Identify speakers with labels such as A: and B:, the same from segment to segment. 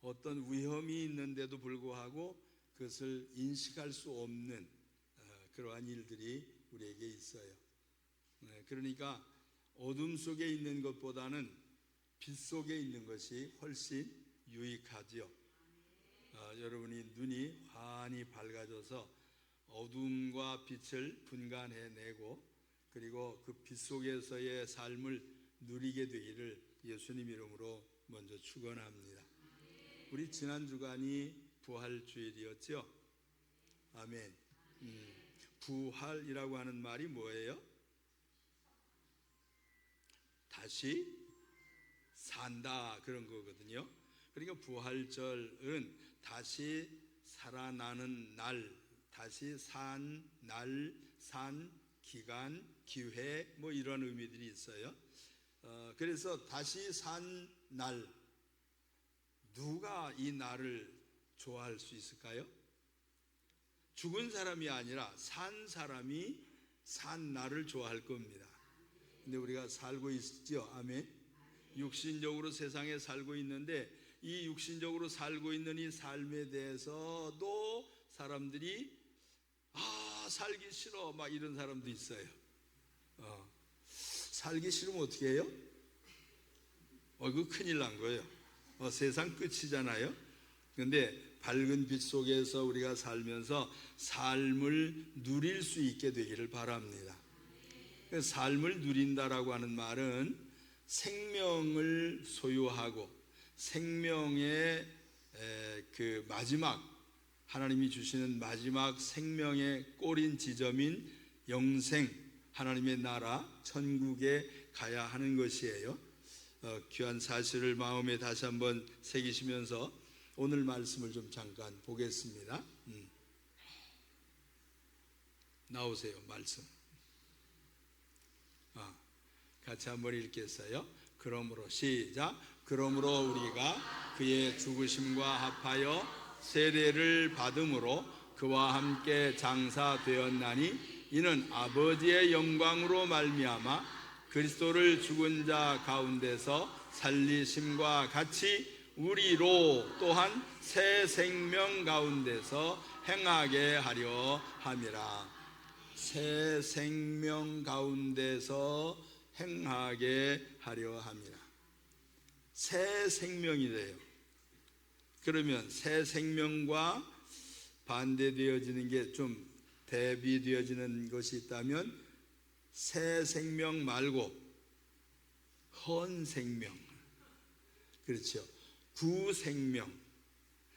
A: 어떤 위험이 있는데도 불구하고 그것을 인식할 수 없는 그러한 일들이 우리에게 있어요. 그러니까 어둠 속에 있는 것보다는 빛 속에 있는 것이 훨씬 유익하지요. 여러분이 눈이 환히 밝아져서 어둠과 빛을 분간해내고 그리고 그 빛 속에서의 삶을 누리게 되기를 예수님 이름으로 먼저 축원합니다. 우리 지난 주간이 부활주일이었죠. 아멘. 부활이라고 하는 말이 뭐예요? 다시 산다 그런 거거든요. 그러니까 부활절은 다시 살아나는 날, 다시 산 날, 산 기간, 기회 뭐 이런 의미들이 있어요. 그래서 다시 산 날, 누가 이 날을 좋아할 수 있을까요? 죽은 사람이 아니라 산 사람이 산 날을 좋아할 겁니다. 근데 우리가 살고 있죠. 아멘. 육신적으로 세상에 살고 있는데 이 육신적으로 살고 있는 이 삶에 대해서도 사람들이 살기 싫어 막 이런 사람도 있어요. 살기 싫으면 어떻게 해요? 그거 큰일 난 거예요. 세상 끝이잖아요. 그런데 밝은 빛 속에서 우리가 살면서 삶을 누릴 수 있게 되기를 바랍니다. 삶을 누린다라고 하는 말은 생명을 소유하고 생명의 그 마지막 하나님이 주시는 마지막 생명의 꼬린 지점인 영생 하나님의 나라 천국에 가야 하는 것이에요. 귀한 사실을 마음에 다시 한번 새기시면서 오늘 말씀을 좀 잠깐 보겠습니다. 나오세요 말씀. 같이 한번 읽겠어요. 그러므로 시작. 그러므로 우리가 그의 죽으심과 합하여 세례를 받음으로 그와 함께 장사되었나니 이는 아버지의 영광으로 말미암아 그리스도를 죽은 자 가운데서 살리심과 같이 우리로 또한 새 생명 가운데서 행하게 하려 함이라. 새 생명 가운데서 행하게 하려 함이라. 새 생명이래요. 그러면 새 생명과 반대되어지는 게 좀 대비되어지는 것이 있다면 새 생명 말고 헌 생명, 그렇죠. 구생명,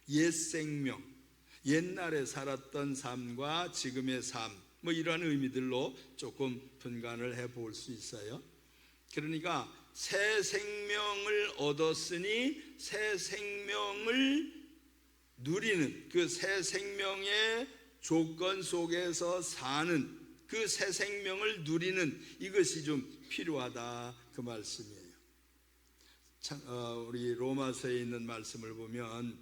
A: 옛 생명, 옛날에 살았던 삶과 지금의 삶, 뭐 이러한 의미들로 조금 분간을 해볼 수 있어요. 그러니까 새 생명을 얻었으니 새 생명을 누리는 그 새 생명의 조건 속에서 사는 그 새 생명을 누리는 이것이 좀 필요하다 그 말씀이에요. 우리 로마서에 있는 말씀을 보면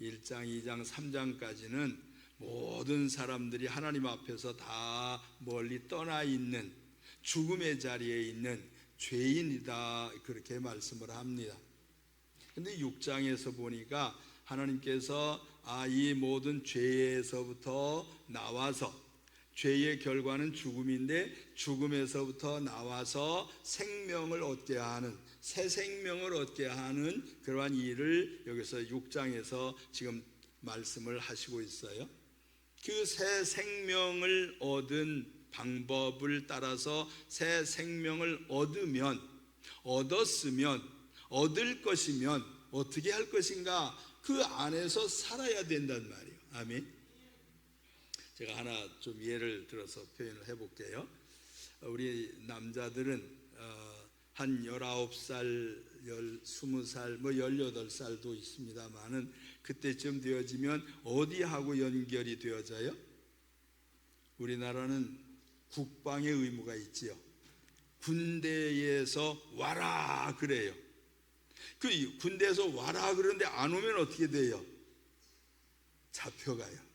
A: 1장, 2장, 3장까지는 모든 사람들이 하나님 앞에서 다 멀리 떠나 있는 죽음의 자리에 있는 죄인이다 그렇게 말씀을 합니다. 근데 6장에서 보니까 하나님께서 이 모든 죄에서부터 나와서 죄의 결과는 죽음인데 죽음에서부터 나와서 생명을 얻게 하는 새 생명을 얻게 하는 그러한 일을 여기서 6장에서 지금 말씀을 하시고 있어요. 그 새 생명을 얻은 방법을 따라서 새 생명을 얻었으면 얻을 것이면 어떻게 할 것인가 그 안에서 살아야 된단 말이에요. 아멘. 제가 하나 좀 예를 들어서 표현을 해볼게요. 우리 남자들은 한 19살, 20살, 뭐 18살도 있습니다만은 그때쯤 되어지면 어디하고 연결이 되어져요? 우리나라는 국방의 의무가 있지요. 군대에서 와라 그래요. 그 군대에서 와라 그러는데 안 오면 어떻게 돼요? 잡혀가요.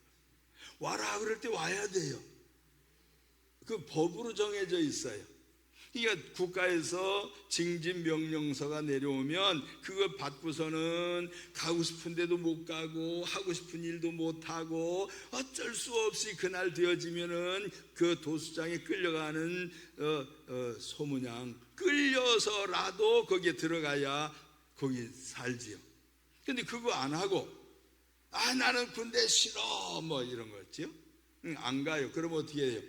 A: 와라 그럴 때 와야 돼요. 그 법으로 정해져 있어요. 그러니까 국가에서 징집 명령서가 내려오면 그걸 받고서는 가고 싶은 데도 못 가고 하고 싶은 일도 못 하고 어쩔 수 없이 그날 되어지면은 그 도수장에 끌려가는 소문양 끌려서라도 거기에 들어가야 거기 살지요. 근데 그거 안 하고 나는 군대 싫어 뭐 이런 거 있죠. 안 가요. 그럼 어떻게 해요?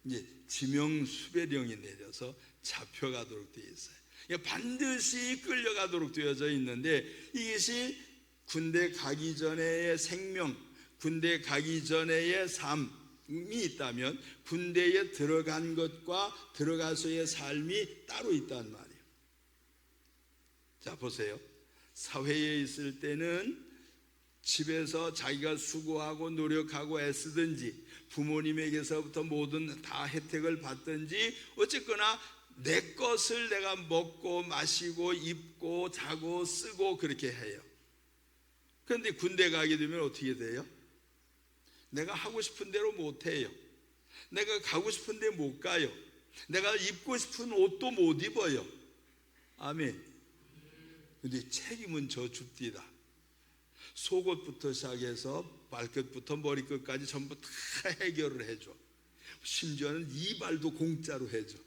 A: 이제 지명수배령이 내려서 잡혀가도록 되어 있어요. 그러니까 반드시 끌려가도록 되어져 있는데 이것이 군대 가기 전에의 생명, 군대 가기 전에의 삶이 있다면 군대에 들어간 것과 들어가서의 삶이 따로 있단 말이에요. 자, 보세요. 사회에 있을 때는 집에서 자기가 수고하고 노력하고 애쓰든지 부모님에게서부터 모든 다 혜택을 받든지 어쨌거나 내 것을 내가 먹고 마시고 입고 자고 쓰고 그렇게 해요. 그런데 군대 가게 되면 어떻게 돼요? 내가 하고 싶은 대로 못 해요. 내가 가고 싶은 데 못 가요. 내가 입고 싶은 옷도 못 입어요. 아멘. 근데 책임은 저 줍디다. 속옷부터 시작해서 발끝부터 머리끝까지 전부 다 해결을 해줘. 심지어는 이발도 공짜로 해줘.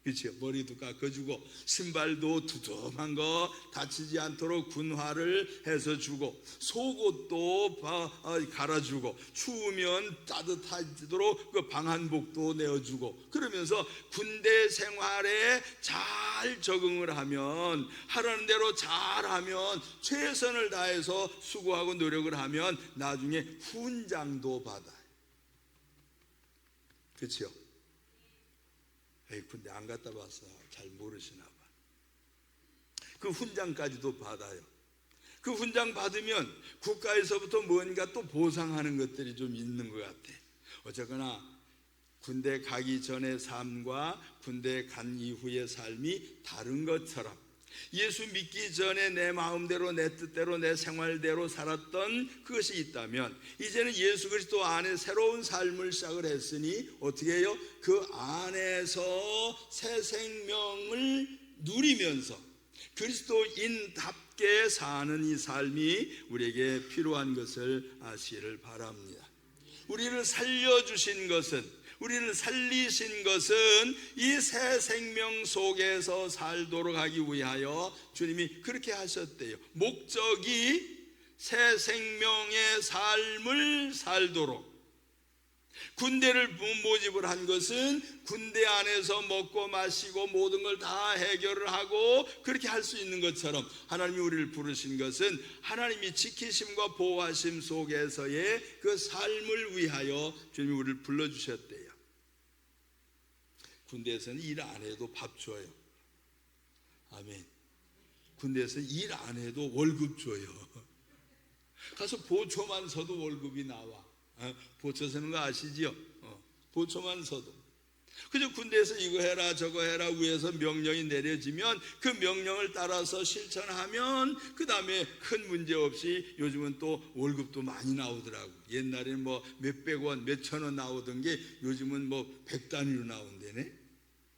A: 그렇죠? 머리도 깎아주고 신발도 두툼한 거 다치지 않도록 군화를 해서 주고 속옷도 갈아주고 추우면 따뜻하도록 그 방한복도 내어주고 그러면서 군대 생활에 잘 적응을 하면 하라는 대로 잘하면 최선을 다해서 수고하고 노력을 하면 나중에 훈장도 받아요. 그렇죠? 군대 안 갔다 와서 잘 모르시나 봐. 그 훈장까지도 받아요. 그 훈장 받으면 국가에서부터 뭔가 또 보상하는 것들이 좀 있는 것 같아. 어쨌거나 군대 가기 전의 삶과 군대 간 이후의 삶이 다른 것처럼 예수 믿기 전에 내 마음대로 내 뜻대로 내 생활대로 살았던 그것이 있다면 이제는 예수 그리스도 안에 새로운 삶을 시작을 했으니 어떻게 해요? 그 안에서 새 생명을 누리면서 그리스도인답게 사는 이 삶이 우리에게 필요한 것을 아시기를 바랍니다. 우리를 살려주신 것은 우리를 살리신 것은 이 새 생명 속에서 살도록 하기 위하여 주님이 그렇게 하셨대요. 목적이 새 생명의 삶을 살도록. 군대를 모집을 한 것은 군대 안에서 먹고 마시고 모든 걸 다 해결을 하고 그렇게 할 수 있는 것처럼 하나님이 우리를 부르신 것은 하나님이 지키심과 보호하심 속에서의 그 삶을 위하여 주님이 우리를 불러주셨대요. 군대에서는 일 안 해도 밥 줘요. 아멘. 군대에서는 일 안 해도 월급 줘요. 가서 보초만 서도 월급이 나와. 보초 서는 거 아시지요? 보초만 서도. 그저 군대에서 이거 해라 저거 해라 위에서 명령이 내려지면 그 명령을 따라서 실천하면 그 다음에 큰 문제 없이 요즘은 또 월급도 많이 나오더라고. 옛날에는 뭐 몇백 원 몇천 원 나오던 게 요즘은 뭐 100단위로 나온다네.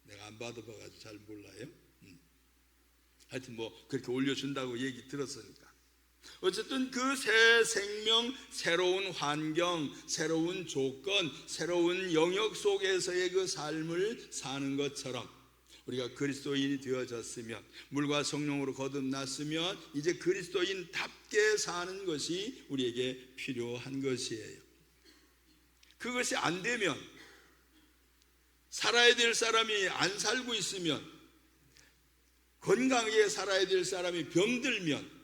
A: 내가 안 받아봐가지고 잘 몰라요. 하여튼 뭐 그렇게 올려준다고 얘기 들었으니까. 어쨌든 그 새 생명, 새로운 환경, 새로운 조건, 새로운 영역 속에서의 그 삶을 사는 것처럼 우리가 그리스도인이 되어졌으면, 물과 성령으로 거듭났으면 이제 그리스도인답게 사는 것이 우리에게 필요한 것이에요. 그것이 안 되면, 살아야 될 사람이 안 살고 있으면, 건강하게 살아야 될 사람이 병들면,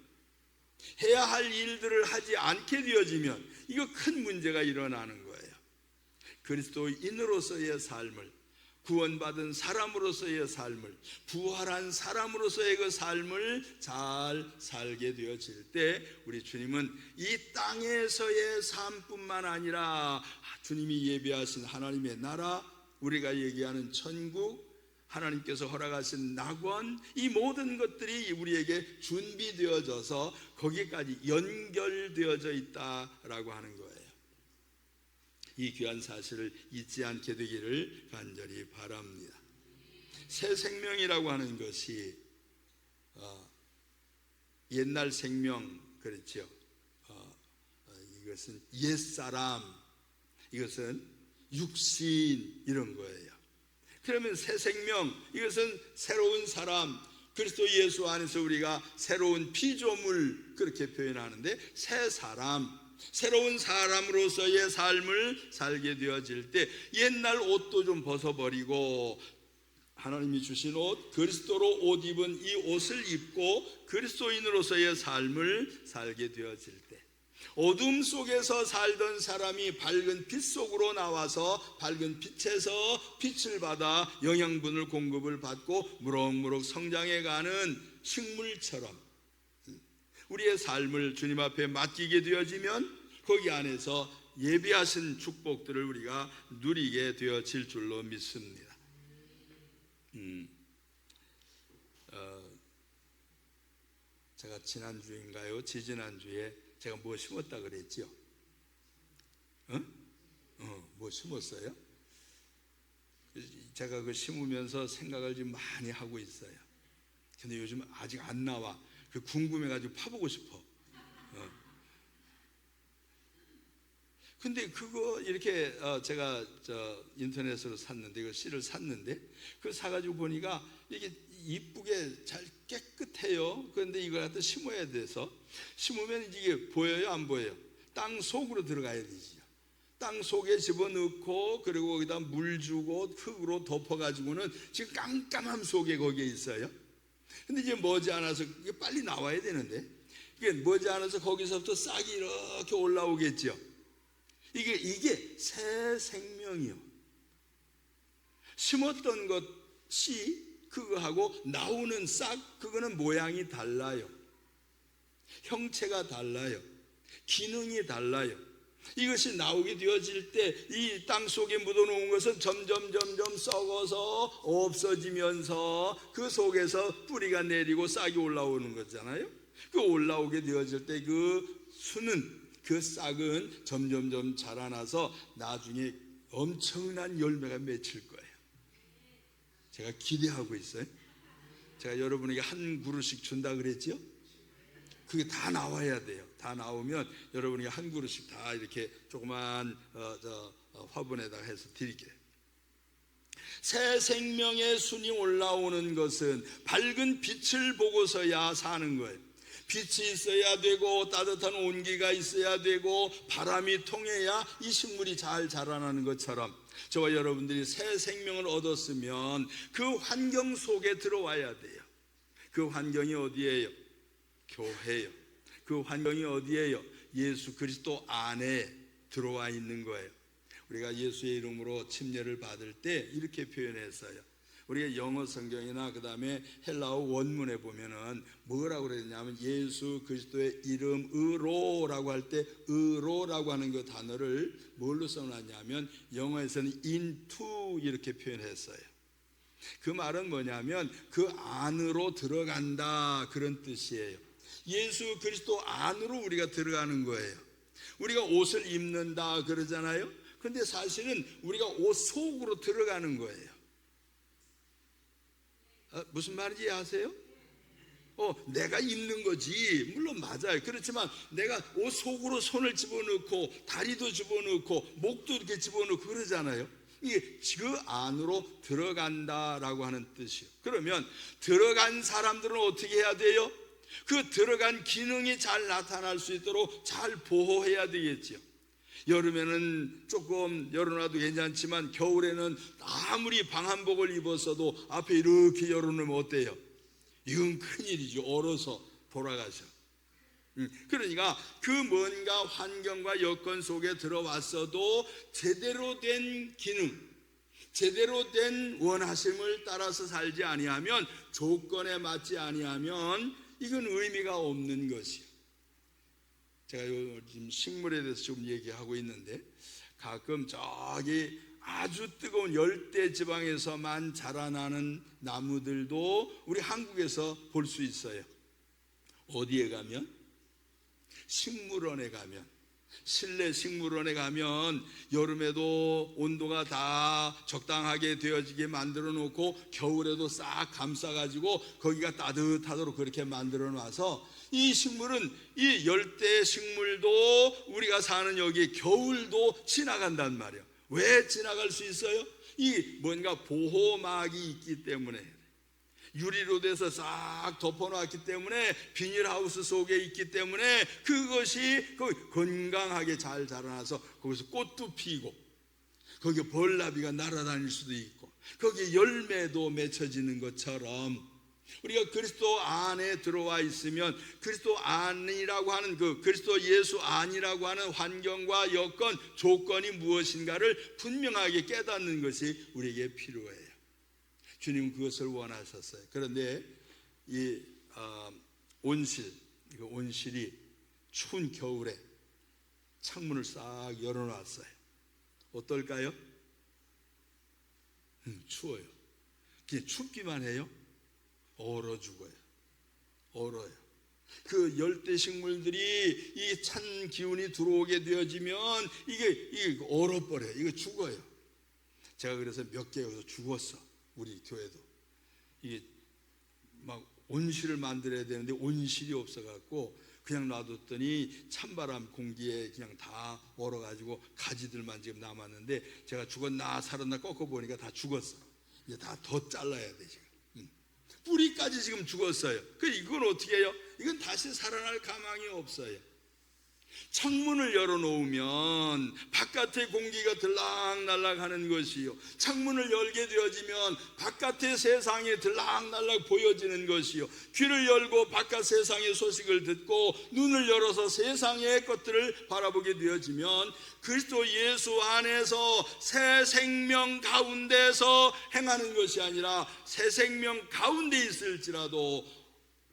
A: 해야 할 일들을 하지 않게 되어지면 이거 큰 문제가 일어나는 거예요. 그리스도인으로서의 삶을, 구원받은 사람으로서의 삶을, 부활한 사람으로서의 그 삶을 잘 살게 되어질 때 우리 주님은 이 땅에서의 삶뿐만 아니라 주님이 예비하신 하나님의 나라, 우리가 얘기하는 천국, 하나님께서 허락하신 낙원, 이 모든 것들이 우리에게 준비되어져서 거기까지 연결되어져 있다라고 하는 거예요. 이 귀한 사실을 잊지 않게 되기를 간절히 바랍니다. 새 생명이라고 하는 것이 옛날 생명, 그렇죠. 이것은 옛사람, 이것은 육신, 이런 거예요. 그러면 새 생명, 이것은 새로운 사람, 그리스도 예수 안에서 우리가 새로운 피조물, 그렇게 표현하는데, 새 사람, 새로운 사람으로서의 삶을 살게 되어질 때 옛날 옷도 좀 벗어버리고 하나님이 주신 옷, 그리스도로 옷 입은 이 옷을 입고 그리스도인으로서의 삶을 살게 되어질 때, 어둠 속에서 살던 사람이 밝은 빛 속으로 나와서 밝은 빛에서 빛을 받아 영양분을 공급을 받고 무럭무럭 성장해가는 식물처럼 우리의 삶을 주님 앞에 맡기게 되어지면 거기 안에서 예비하신 축복들을 우리가 누리게 되어질 줄로 믿습니다. 제가 지난주인가요? 지지난주에 제가 뭐 심었다 그랬죠? 뭐 심었어요? 제가 그 심으면서 생각을 좀 많이 하고 있어요. 근데 요즘 아직 안 나와. 궁금해가지고 파보고 싶어. 근데 그거 이렇게 제가 인터넷으로 샀는데, 그 씨를 샀는데, 그걸 사가지고 보니까 이게 이쁘게 잘 깨끗해요. 그런데 이걸 갖다 심어야 돼서, 심으면 이게 보여요, 안 보여요? 땅 속으로 들어가야 되죠. 땅 속에 집어넣고, 그리고 거기다 물 주고 흙으로 덮어가지고는 지금 깜깜함 속에 거기에 있어요. 근데 이제 머지않아서 이게 빨리 나와야 되는데, 이게 머지않아서 거기서부터 싹이 이렇게 올라오겠죠. 이게 새 생명이요. 심었던 것이 그거하고 나오는 싹, 그거는 모양이 달라요. 형체가 달라요. 기능이 달라요. 이것이 나오게 되어질 때 이 땅 속에 묻어놓은 것은 점점 썩어서 없어지면서 그 속에서 뿌리가 내리고 싹이 올라오는 거잖아요. 그 올라오게 되어질 때 그 수는, 그 싹은 점점 자라나서 나중에 엄청난 열매가 맺힐 거예요. 제가 기대하고 있어요. 제가 여러분에게 한 그루씩 준다 그랬죠? 그게 다 나와야 돼요. 다 나오면 여러분에게 한 그루씩 다 이렇게 조그만 화분에다가 해서 드릴게요. 새 생명의 순이 올라오는 것은 밝은 빛을 보고서야 사는 거예요. 빛이 있어야 되고 따뜻한 온기가 있어야 되고 바람이 통해야 이 식물이 잘 자라나는 것처럼, 저와 여러분들이 새 생명을 얻었으면 그 환경 속에 들어와야 돼요. 그 환경이 어디예요? 교회예요. 그 환경이 어디예요? 예수 그리스도 안에 들어와 있는 거예요. 우리가 예수의 이름으로 침례를 받을 때 이렇게 표현했어요. 우리가 영어 성경이나 그 다음에 헬라어 원문에 보면은 뭐라고 그랬냐면, 예수 그리스도의 이름으로라고 할 때 으로라고 하는 그 단어를 뭘로 써놨냐면, 영어에서는 into 이렇게 표현했어요. 그 말은 뭐냐면 그 안으로 들어간다, 그런 뜻이에요. 예수 그리스도 안으로 우리가 들어가는 거예요. 우리가 옷을 입는다 그러잖아요. 근데 사실은 우리가 옷 속으로 들어가는 거예요. 무슨 말인지 아세요? 내가 입는 거지. 물론 맞아요. 그렇지만 내가 옷 속으로 손을 집어넣고 다리도 집어넣고 목도 이렇게 집어넣고 그러잖아요. 이게 그 안으로 들어간다라고 하는 뜻이요. 그러면 들어간 사람들은 어떻게 해야 돼요? 그 들어간 기능이 잘 나타날 수 있도록 잘 보호해야 되겠죠. 여름에는 조금 열어놔도 괜찮지만 겨울에는 아무리 방한복을 입었어도 앞에 이렇게 열어놓으면 어때요? 이건 큰일이죠. 얼어서 돌아가셔. 그러니까 그 뭔가 환경과 여건 속에 들어왔어도 제대로 된 기능, 제대로 된 원하심을 따라서 살지 아니하면, 조건에 맞지 아니하면 이건 의미가 없는 것이요. 제가 요즘 식물에 대해서 좀 얘기하고 있는데, 가끔 저기 아주 뜨거운 열대 지방에서만 자라나는 나무들도 우리 한국에서 볼 수 있어요. 어디에 가면? 식물원에 가면, 실내 식물원에 가면 여름에도 온도가 다 적당하게 되어지게 만들어 놓고 겨울에도 싹 감싸 가지고 거기가 따뜻하도록 그렇게 만들어 놔서 이 식물은 이 열대 식물도 우리가 사는 여기 겨울도 지나간단 말이에요. 왜 지나갈 수 있어요? 이 뭔가 보호막이 있기 때문에, 유리로 돼서 싹 덮어놨기 때문에, 비닐하우스 속에 있기 때문에 그것이 건강하게 잘 자라나서 거기서 꽃도 피고 거기에 벌나비가 날아다닐 수도 있고 거기에 열매도 맺혀지는 것처럼, 우리가 그리스도 안에 들어와 있으면 그리스도 안이라고 하는 그리스도 예수 안이라고 하는 환경과 여건, 조건이 무엇인가를 분명하게 깨닫는 것이 우리에게 필요해요. 주님은 그것을 원하셨어요. 그런데 이 온실이 추운 겨울에 창문을 싹 열어놨어요. 어떨까요? 추워요. 그냥 춥기만 해요. 얼어 죽어요. 얼어요. 그 열대 식물들이 이 찬 기운이 들어오게 되어지면 이게 얼어버려요. 이거 죽어요. 제가 그래서 몇 개 여기서 죽었어. 우리 교회도 이게 막 온실을 만들어야 되는데 온실이 없어갖고 그냥 놔뒀더니 찬바람 공기에 그냥 다 얼어가지고 가지들만 지금 남았는데, 제가 죽었나 살았나 꺾어보니까 다 죽었어. 이제 다 더 잘라야 돼 지금. 뿌리까지 지금 죽었어요. 이건 어떻게 해요? 이건 다시 살아날 가망이 없어요. 창문을 열어놓으면 바깥의 공기가 들락날락 하는 것이요, 창문을 열게 되어지면 바깥의 세상이 들락날락 보여지는 것이요, 귀를 열고 바깥 세상의 소식을 듣고 눈을 열어서 세상의 것들을 바라보게 되어지면 그리스도 예수 안에서 새 생명 가운데서 행하는 것이 아니라 새 생명 가운데 있을지라도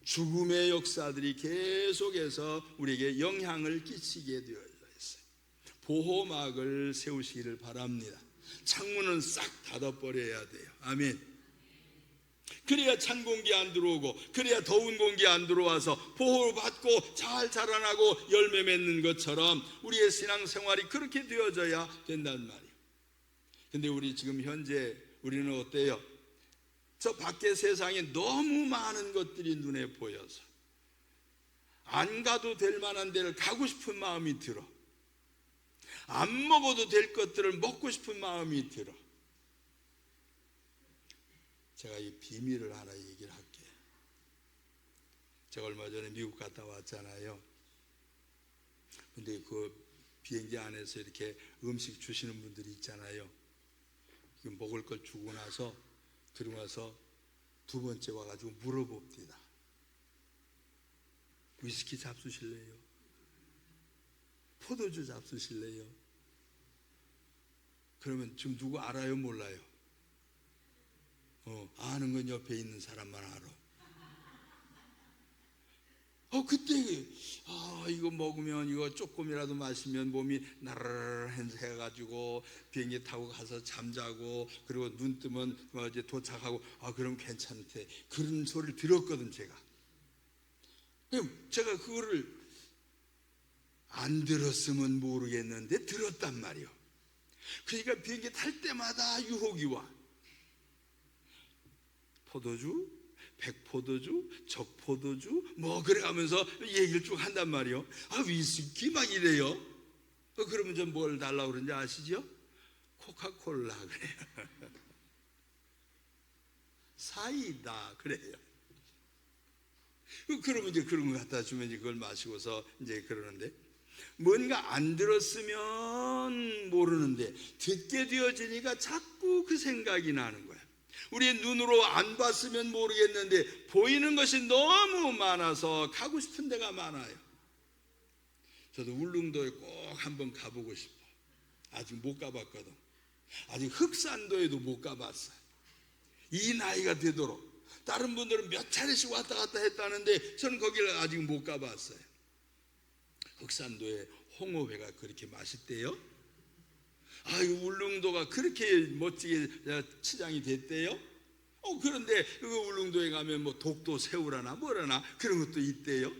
A: 죽음의 역사들이 계속해서 우리에게 영향을 끼치게 되어 있어요. 보호막을 세우시기를 바랍니다. 창문은 싹 닫아버려야 돼요. 아멘. 그래야 찬 공기 안 들어오고, 그래야 더운 공기 안 들어와서 보호를 받고 잘 자라나고 열매 맺는 것처럼 우리의 신앙생활이 그렇게 되어져야 된단 말이에요. 근데 우리 지금 현재 우리는 어때요? 저 밖의 세상에 너무 많은 것들이 눈에 보여서 안 가도 될 만한 데를 가고 싶은 마음이 들어. 안 먹어도 될 것들을 먹고 싶은 마음이 들어. 제가 이 비밀을 하나 얘기를 할게요. 제가 얼마 전에 미국 갔다 왔잖아요. 근데 그 비행기 안에서 이렇게 음식 주시는 분들이 있잖아요. 먹을 걸 주고 나서 들어가서 두 번째 와가지고 물어봅니다. 위스키 잡수실래요? 포도주 잡수실래요? 그러면 지금 누구 알아요? 몰라요? 아는 건 옆에 있는 사람만 알아. 그때 이거 먹으면, 이거 조금이라도 마시면 몸이 나르르해가지고 비행기 타고 가서 잠자고, 그리고 눈 뜨면 이제 도착하고, 그럼 괜찮대, 그런 소리를 들었거든. 제가 그거를 안 들었으면 모르겠는데 들었단 말이요. 그러니까 비행기 탈 때마다 유혹이 와. 포도주, 백포도주, 적포도주, 그래가면서 얘기를 쭉 한단 말이요. 위스키 막 이래요. 그러면 좀 뭘 달라고 그러는지 아시죠? 코카콜라 그래요. 사이다 그래요. 그러면 이제 그런 거 갖다 주면 이제 그걸 마시고서 이제 그러는데, 뭔가 안 들었으면 모르는데 듣게 되어지니까 자꾸 그 생각이 나는 거야. 우리의 눈으로 안 봤으면 모르겠는데 보이는 것이 너무 많아서 가고 싶은 데가 많아요. 저도 울릉도에 꼭 한번 가보고 싶어. 아직 못 가봤거든. 아직 흑산도에도 못 가봤어요. 이 나이가 되도록. 다른 분들은 몇 차례씩 왔다 갔다 했다는데 저는 거기를 아직 못 가봤어요. 흑산도에 홍어회가 그렇게 맛있대요. 이 울릉도가 그렇게 멋지게 치장이 됐대요. 그런데 그 울릉도에 가면 독도 새우라나 뭐라나 그런 것도 있대요.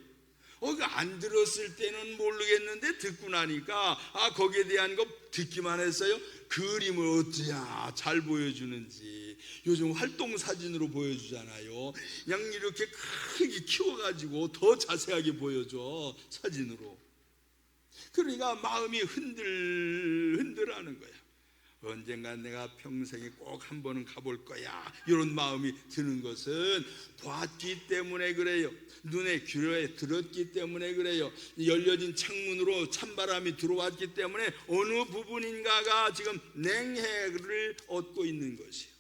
A: 안 들었을 때는 모르겠는데 듣고 나니까 거기에 대한 거 듣기만 했어요. 그림을 어찌야 잘 보여주는지. 요즘 활동 사진으로 보여주잖아요. 그냥 이렇게 크게 키워가지고 더 자세하게 보여줘, 사진으로. 그러니까 마음이 흔들하는 거야. 언젠간 내가 평생에 꼭 한 번은 가볼 거야, 이런 마음이 드는 것은 봤기 때문에 그래요. 눈에 귀에 들었기 때문에 그래요. 열려진 창문으로 찬바람이 들어왔기 때문에 어느 부분인가가 지금 냉해를 얻고 있는 것이에요.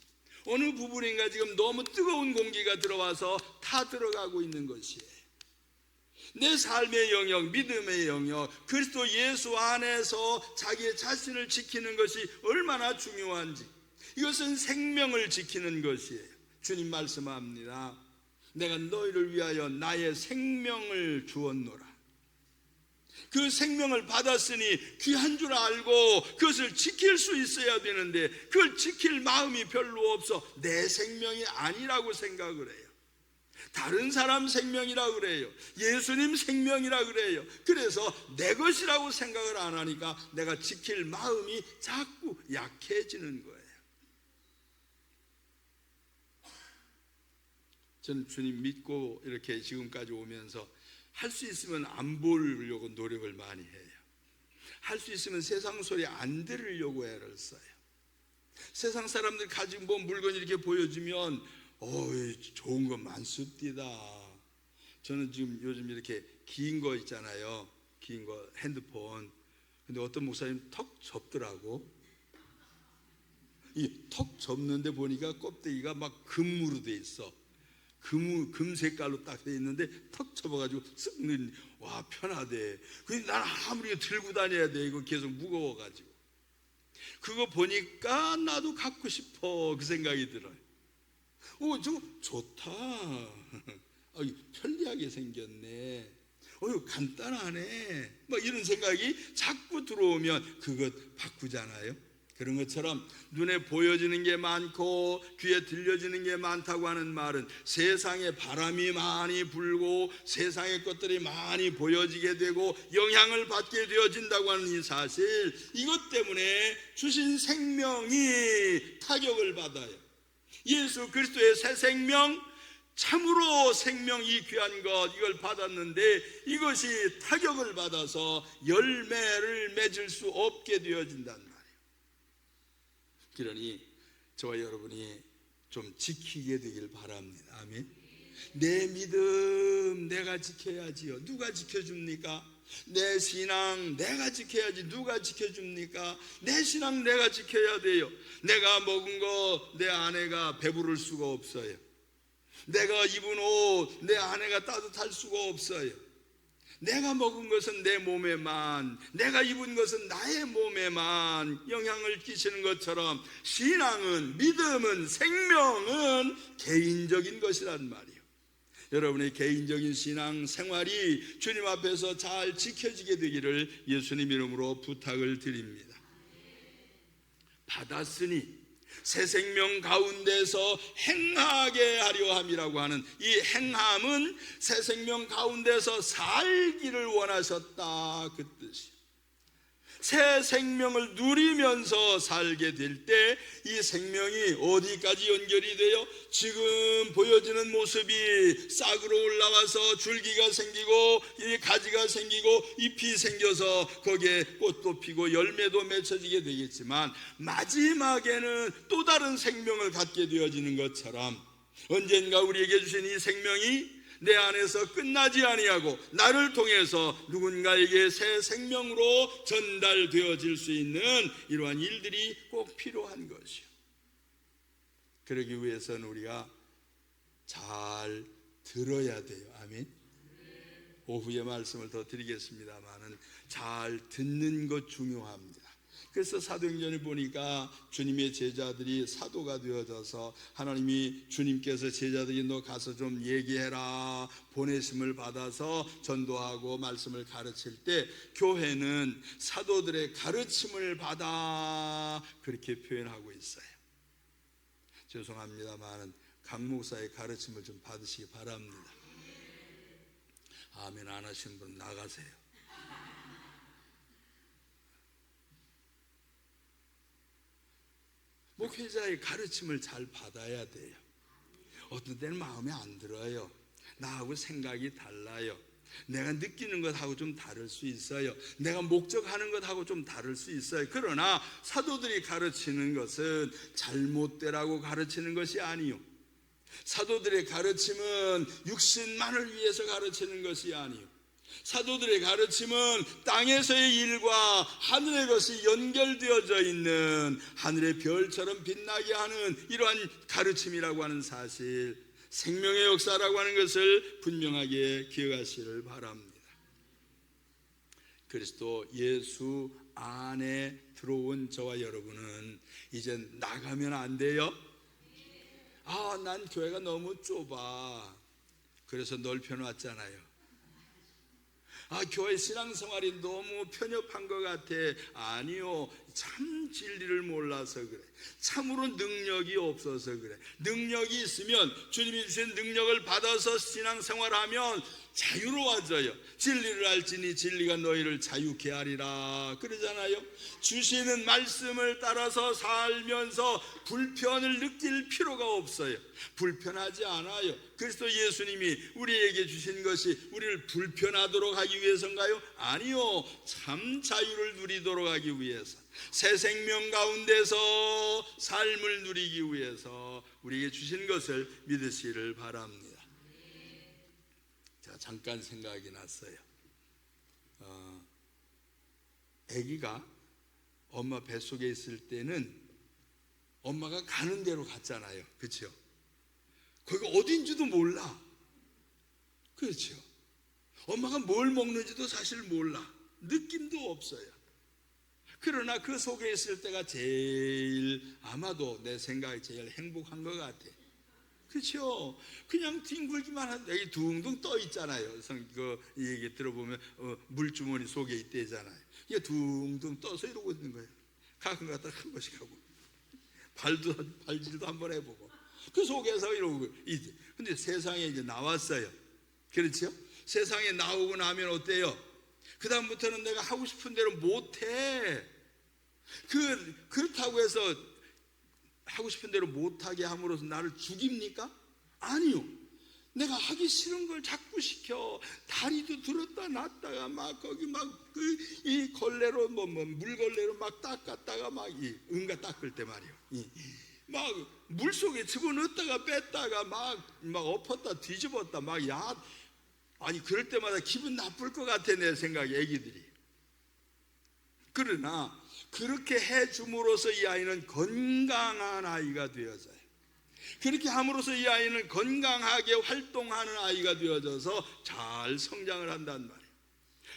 A: 어느 부분인가 지금 너무 뜨거운 공기가 들어와서 타 들어가고 있는 것이에요. 내 삶의 영역, 믿음의 영역, 그리스도 예수 안에서 자기의 자신을 지키는 것이 얼마나 중요한지, 이것은 생명을 지키는 것이에요. 주님 말씀합니다. 내가 너희를 위하여 나의 생명을 주었노라. 그 생명을 받았으니 귀한 줄 알고 그것을 지킬 수 있어야 되는데 그걸 지킬 마음이 별로 없어 내 생명이 아니라고 생각을 해요. 다른 사람 생명이라 그래요. 예수님 생명이라 그래요. 그래서 내 것이라고 생각을 안 하니까 내가 지킬 마음이 자꾸 약해지는 거예요. 저는 주님 믿고 이렇게 지금까지 오면서 할 수 있으면 안 보려고 노력을 많이 해요. 할 수 있으면 세상 소리 안 들으려고 애를 써요. 세상 사람들 가지고 뭐 물건 이렇게 보여주면 좋은 거 많습니다. 저는 지금 요즘 이렇게 긴 거 있잖아요. 긴 거 핸드폰. 근데 어떤 목사님 턱 접더라고. 이 턱 접는데 보니까 껍데기가 막 금으로 돼 있어. 금 색깔로 딱 돼 있는데 턱 접어가지고 쓱 넣는. 와, 편하대. 근데 난 아무리 들고 다녀야 돼. 이거 계속 무거워가지고. 그거 보니까 나도 갖고 싶어, 그 생각이 들어요. 저거 좋다. 편리하게 생겼네. 간단하네. 막 이런 생각이 자꾸 들어오면 그것 바꾸잖아요. 그런 것처럼 눈에 보여지는 게 많고 귀에 들려지는 게 많다고 하는 말은 세상에 바람이 많이 불고 세상의 것들이 많이 보여지게 되고 영향을 받게 되어진다고 하는 이 사실, 이것 때문에 주신 생명이 타격을 받아요. 예수 그리스도의 새 생명, 참으로 생명이 귀한 것, 이걸 받았는데 이것이 타격을 받아서 열매를 맺을 수 없게 되어진단 말이에요. 그러니 저와 여러분이 좀 지키게 되길 바랍니다. 아멘. 내 믿음 내가 지켜야지요. 누가 지켜줍니까? 내 신앙 내가 지켜야지. 누가 지켜줍니까? 내 신앙 내가 지켜야 돼요. 내가 먹은 거 내 아내가 배부를 수가 없어요. 내가 입은 옷 내 아내가 따뜻할 수가 없어요. 내가 먹은 것은 내 몸에만, 내가 입은 것은 나의 몸에만 영향을 끼치는 것처럼 신앙은, 믿음은, 생명은 개인적인 것이란 말이에요. 여러분의 개인적인 신앙 생활이 주님 앞에서 잘 지켜지게 되기를 예수님 이름으로 부탁을 드립니다. 받았으니 새 생명 가운데서 행하게 하려 함이라고 하는 이 행함은 새 생명 가운데서 살기를 원하셨다, 그 뜻이에요. 새 생명을 누리면서 살게 될 때 이 생명이 어디까지 연결이 돼요? 지금 보여지는 모습이 싹으로 올라와서 줄기가 생기고 가지가 생기고 잎이 생겨서 거기에 꽃도 피고 열매도 맺혀지게 되겠지만 마지막에는 또 다른 생명을 갖게 되어지는 것처럼 언젠가 우리에게 주신 이 생명이 내 안에서 끝나지 아니하고 나를 통해서 누군가에게 새 생명으로 전달되어질 수 있는 이러한 일들이 꼭 필요한 것이요. 그러기 위해서는 우리가 잘 들어야 돼요. 아멘. 오후에 말씀을 더 드리겠습니다만은 잘 듣는 것 중요합니다. 그래서 사도행전을 보니까 주님의 제자들이 사도가 되어져서 하나님이 주님께서 제자들이 너 가서 좀 얘기해라 보내심을 받아서 전도하고 말씀을 가르칠 때 교회는 사도들의 가르침을 받아 그렇게 표현하고 있어요. 죄송합니다만 강 목사의 가르침을 좀 받으시기 바랍니다. 아멘 안 하시는 분 나가세요. 목회자의 가르침을 잘 받아야 돼요. 어떤 때는 마음에 안 들어요. 나하고 생각이 달라요. 내가 느끼는 것하고 좀 다를 수 있어요. 내가 목적하는 것하고 좀 다를 수 있어요. 그러나 사도들이 가르치는 것은 잘못되라고 가르치는 것이 아니요, 사도들의 가르침은 육신만을 위해서 가르치는 것이 아니요, 사도들의 가르침은 땅에서의 일과 하늘의 것이 연결되어져 있는 하늘의 별처럼 빛나게 하는 이러한 가르침이라고 하는 사실, 생명의 역사라고 하는 것을 분명하게 기억하시기를 바랍니다. 그리스도 예수 안에 들어온 저와 여러분은 이제 나가면 안 돼요. 난 교회가 너무 좁아, 그래서 넓혀놨잖아요. 교회 신앙생활이 너무 편협한 것 같아. 아니요, 참 진리를 몰라서 그래. 참으로 능력이 없어서 그래. 능력이 있으면, 주님이 주신 능력을 받아서 신앙생활하면 자유로워져요. 진리를 알지니 진리가 너희를 자유케 하리라 그러잖아요. 주시는 말씀을 따라서 살면서 불편을 느낄 필요가 없어요. 불편하지 않아요. 그리스도 예수님이 우리에게 주신 것이 우리를 불편하도록 하기 위해서인가요? 아니요, 참 자유를 누리도록 하기 위해서, 새 생명 가운데서 삶을 누리기 위해서 우리에게 주신 것을 믿으시기를 바랍니다. 자, 잠깐 생각이 났어요. 아기가 엄마 뱃속에 있을 때는 엄마가 가는 대로 갔잖아요. 그렇죠? 거기가 어딘지도 몰라. 그렇죠? 엄마가 뭘 먹는지도 사실 몰라. 느낌도 없어요. 그러나 그 속에 있을 때가 제일, 아마도 내 생각에 제일 행복한 것 같아. 그렇죠? 그냥 뒹굴기만 하는데 여기 둥둥 떠 있잖아요. 이 얘기 들어보면 물주머니 속에 있대잖아요. 이게 둥둥 떠서 이러고 있는 거예요. 가끔 가다 한 번씩 하고, 발질도 한번 해보고, 그 속에서 이러고 있대. 근데 세상에 이제 나왔어요. 그렇죠? 세상에 나오고 나면 어때요? 그 다음부터는 내가 하고 싶은 대로 못해. 그렇다고 해서 하고 싶은 대로 못하게 함으로써 나를 죽입니까? 아니요. 내가 하기 싫은 걸 자꾸 시켜. 다리도 들었다 놨다가 막 거기 이 걸레로 물걸레로 막 닦았다가 막 응가 닦을 때 말이요. 막 물속에 집어넣었다가 뺐다가 막 엎었다 뒤집었다 아니 그럴 때마다 기분 나쁠 것 같아, 내 생각에. 애기들이. 그러나 그렇게 해줌으로써 이 아이는 건강한 아이가 되어져요. 그렇게 함으로써 이 아이는 건강하게 활동하는 아이가 되어져서 잘 성장을 한단 말이에요.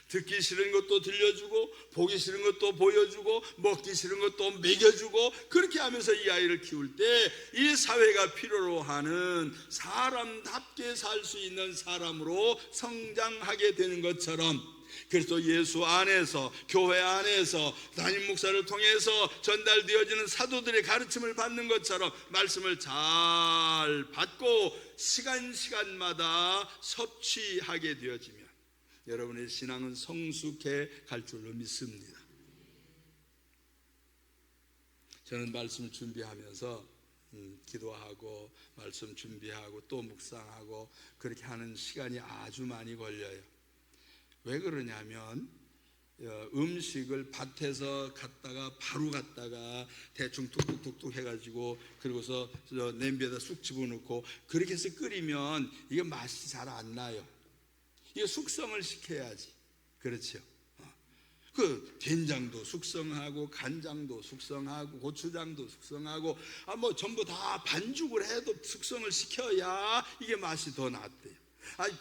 A: 듣기 싫은 것도 들려주고, 보기 싫은 것도 보여주고, 먹기 싫은 것도 먹여주고, 그렇게 하면서 이 아이를 키울 때 이 사회가 필요로 하는 사람답게 살 수 있는 사람으로 성장하게 되는 것처럼, 그래서 예수 안에서, 교회 안에서 담임 목사를 통해서 전달되어지는 사도들의 가르침을 받는 것처럼 말씀을 잘 받고 시간마다 섭취하게 되어지면 여러분의 신앙은 성숙해 갈 줄로 믿습니다. 저는 말씀 준비하면서 기도하고 말씀 준비하고 또 묵상하고 그렇게 하는 시간이 아주 많이 걸려요. 왜 그러냐면 음식을 밭에서 바로 갔다가 대충 툭툭툭툭 해가지고, 그리고서 냄비에다 쑥 집어넣고 그렇게 해서 끓이면 이게 맛이 잘 안 나요. 이게 숙성을 시켜야지. 그렇죠? 그 된장도 숙성하고 간장도 숙성하고 고추장도 숙성하고 전부 다 반죽을 해도 숙성을 시켜야 이게 맛이 더 낫대요.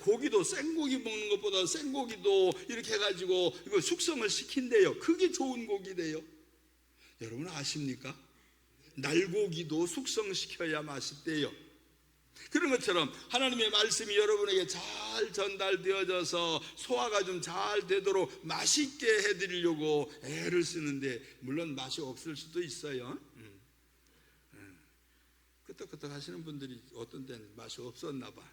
A: 고기도 생고기 먹는 것보다 생고기도 이렇게 해가지고 이거 숙성을 시킨대요. 그게 좋은 고기래요. 여러분 아십니까? 날고기도 숙성시켜야 맛있대요. 그런 것처럼 하나님의 말씀이 여러분에게 잘 전달되어져서 소화가 좀 잘 되도록 맛있게 해드리려고 애를 쓰는데, 물론 맛이 없을 수도 있어요. 끄떡끄떡 하시는 분들이 어떤 때는 맛이 없었나 봐.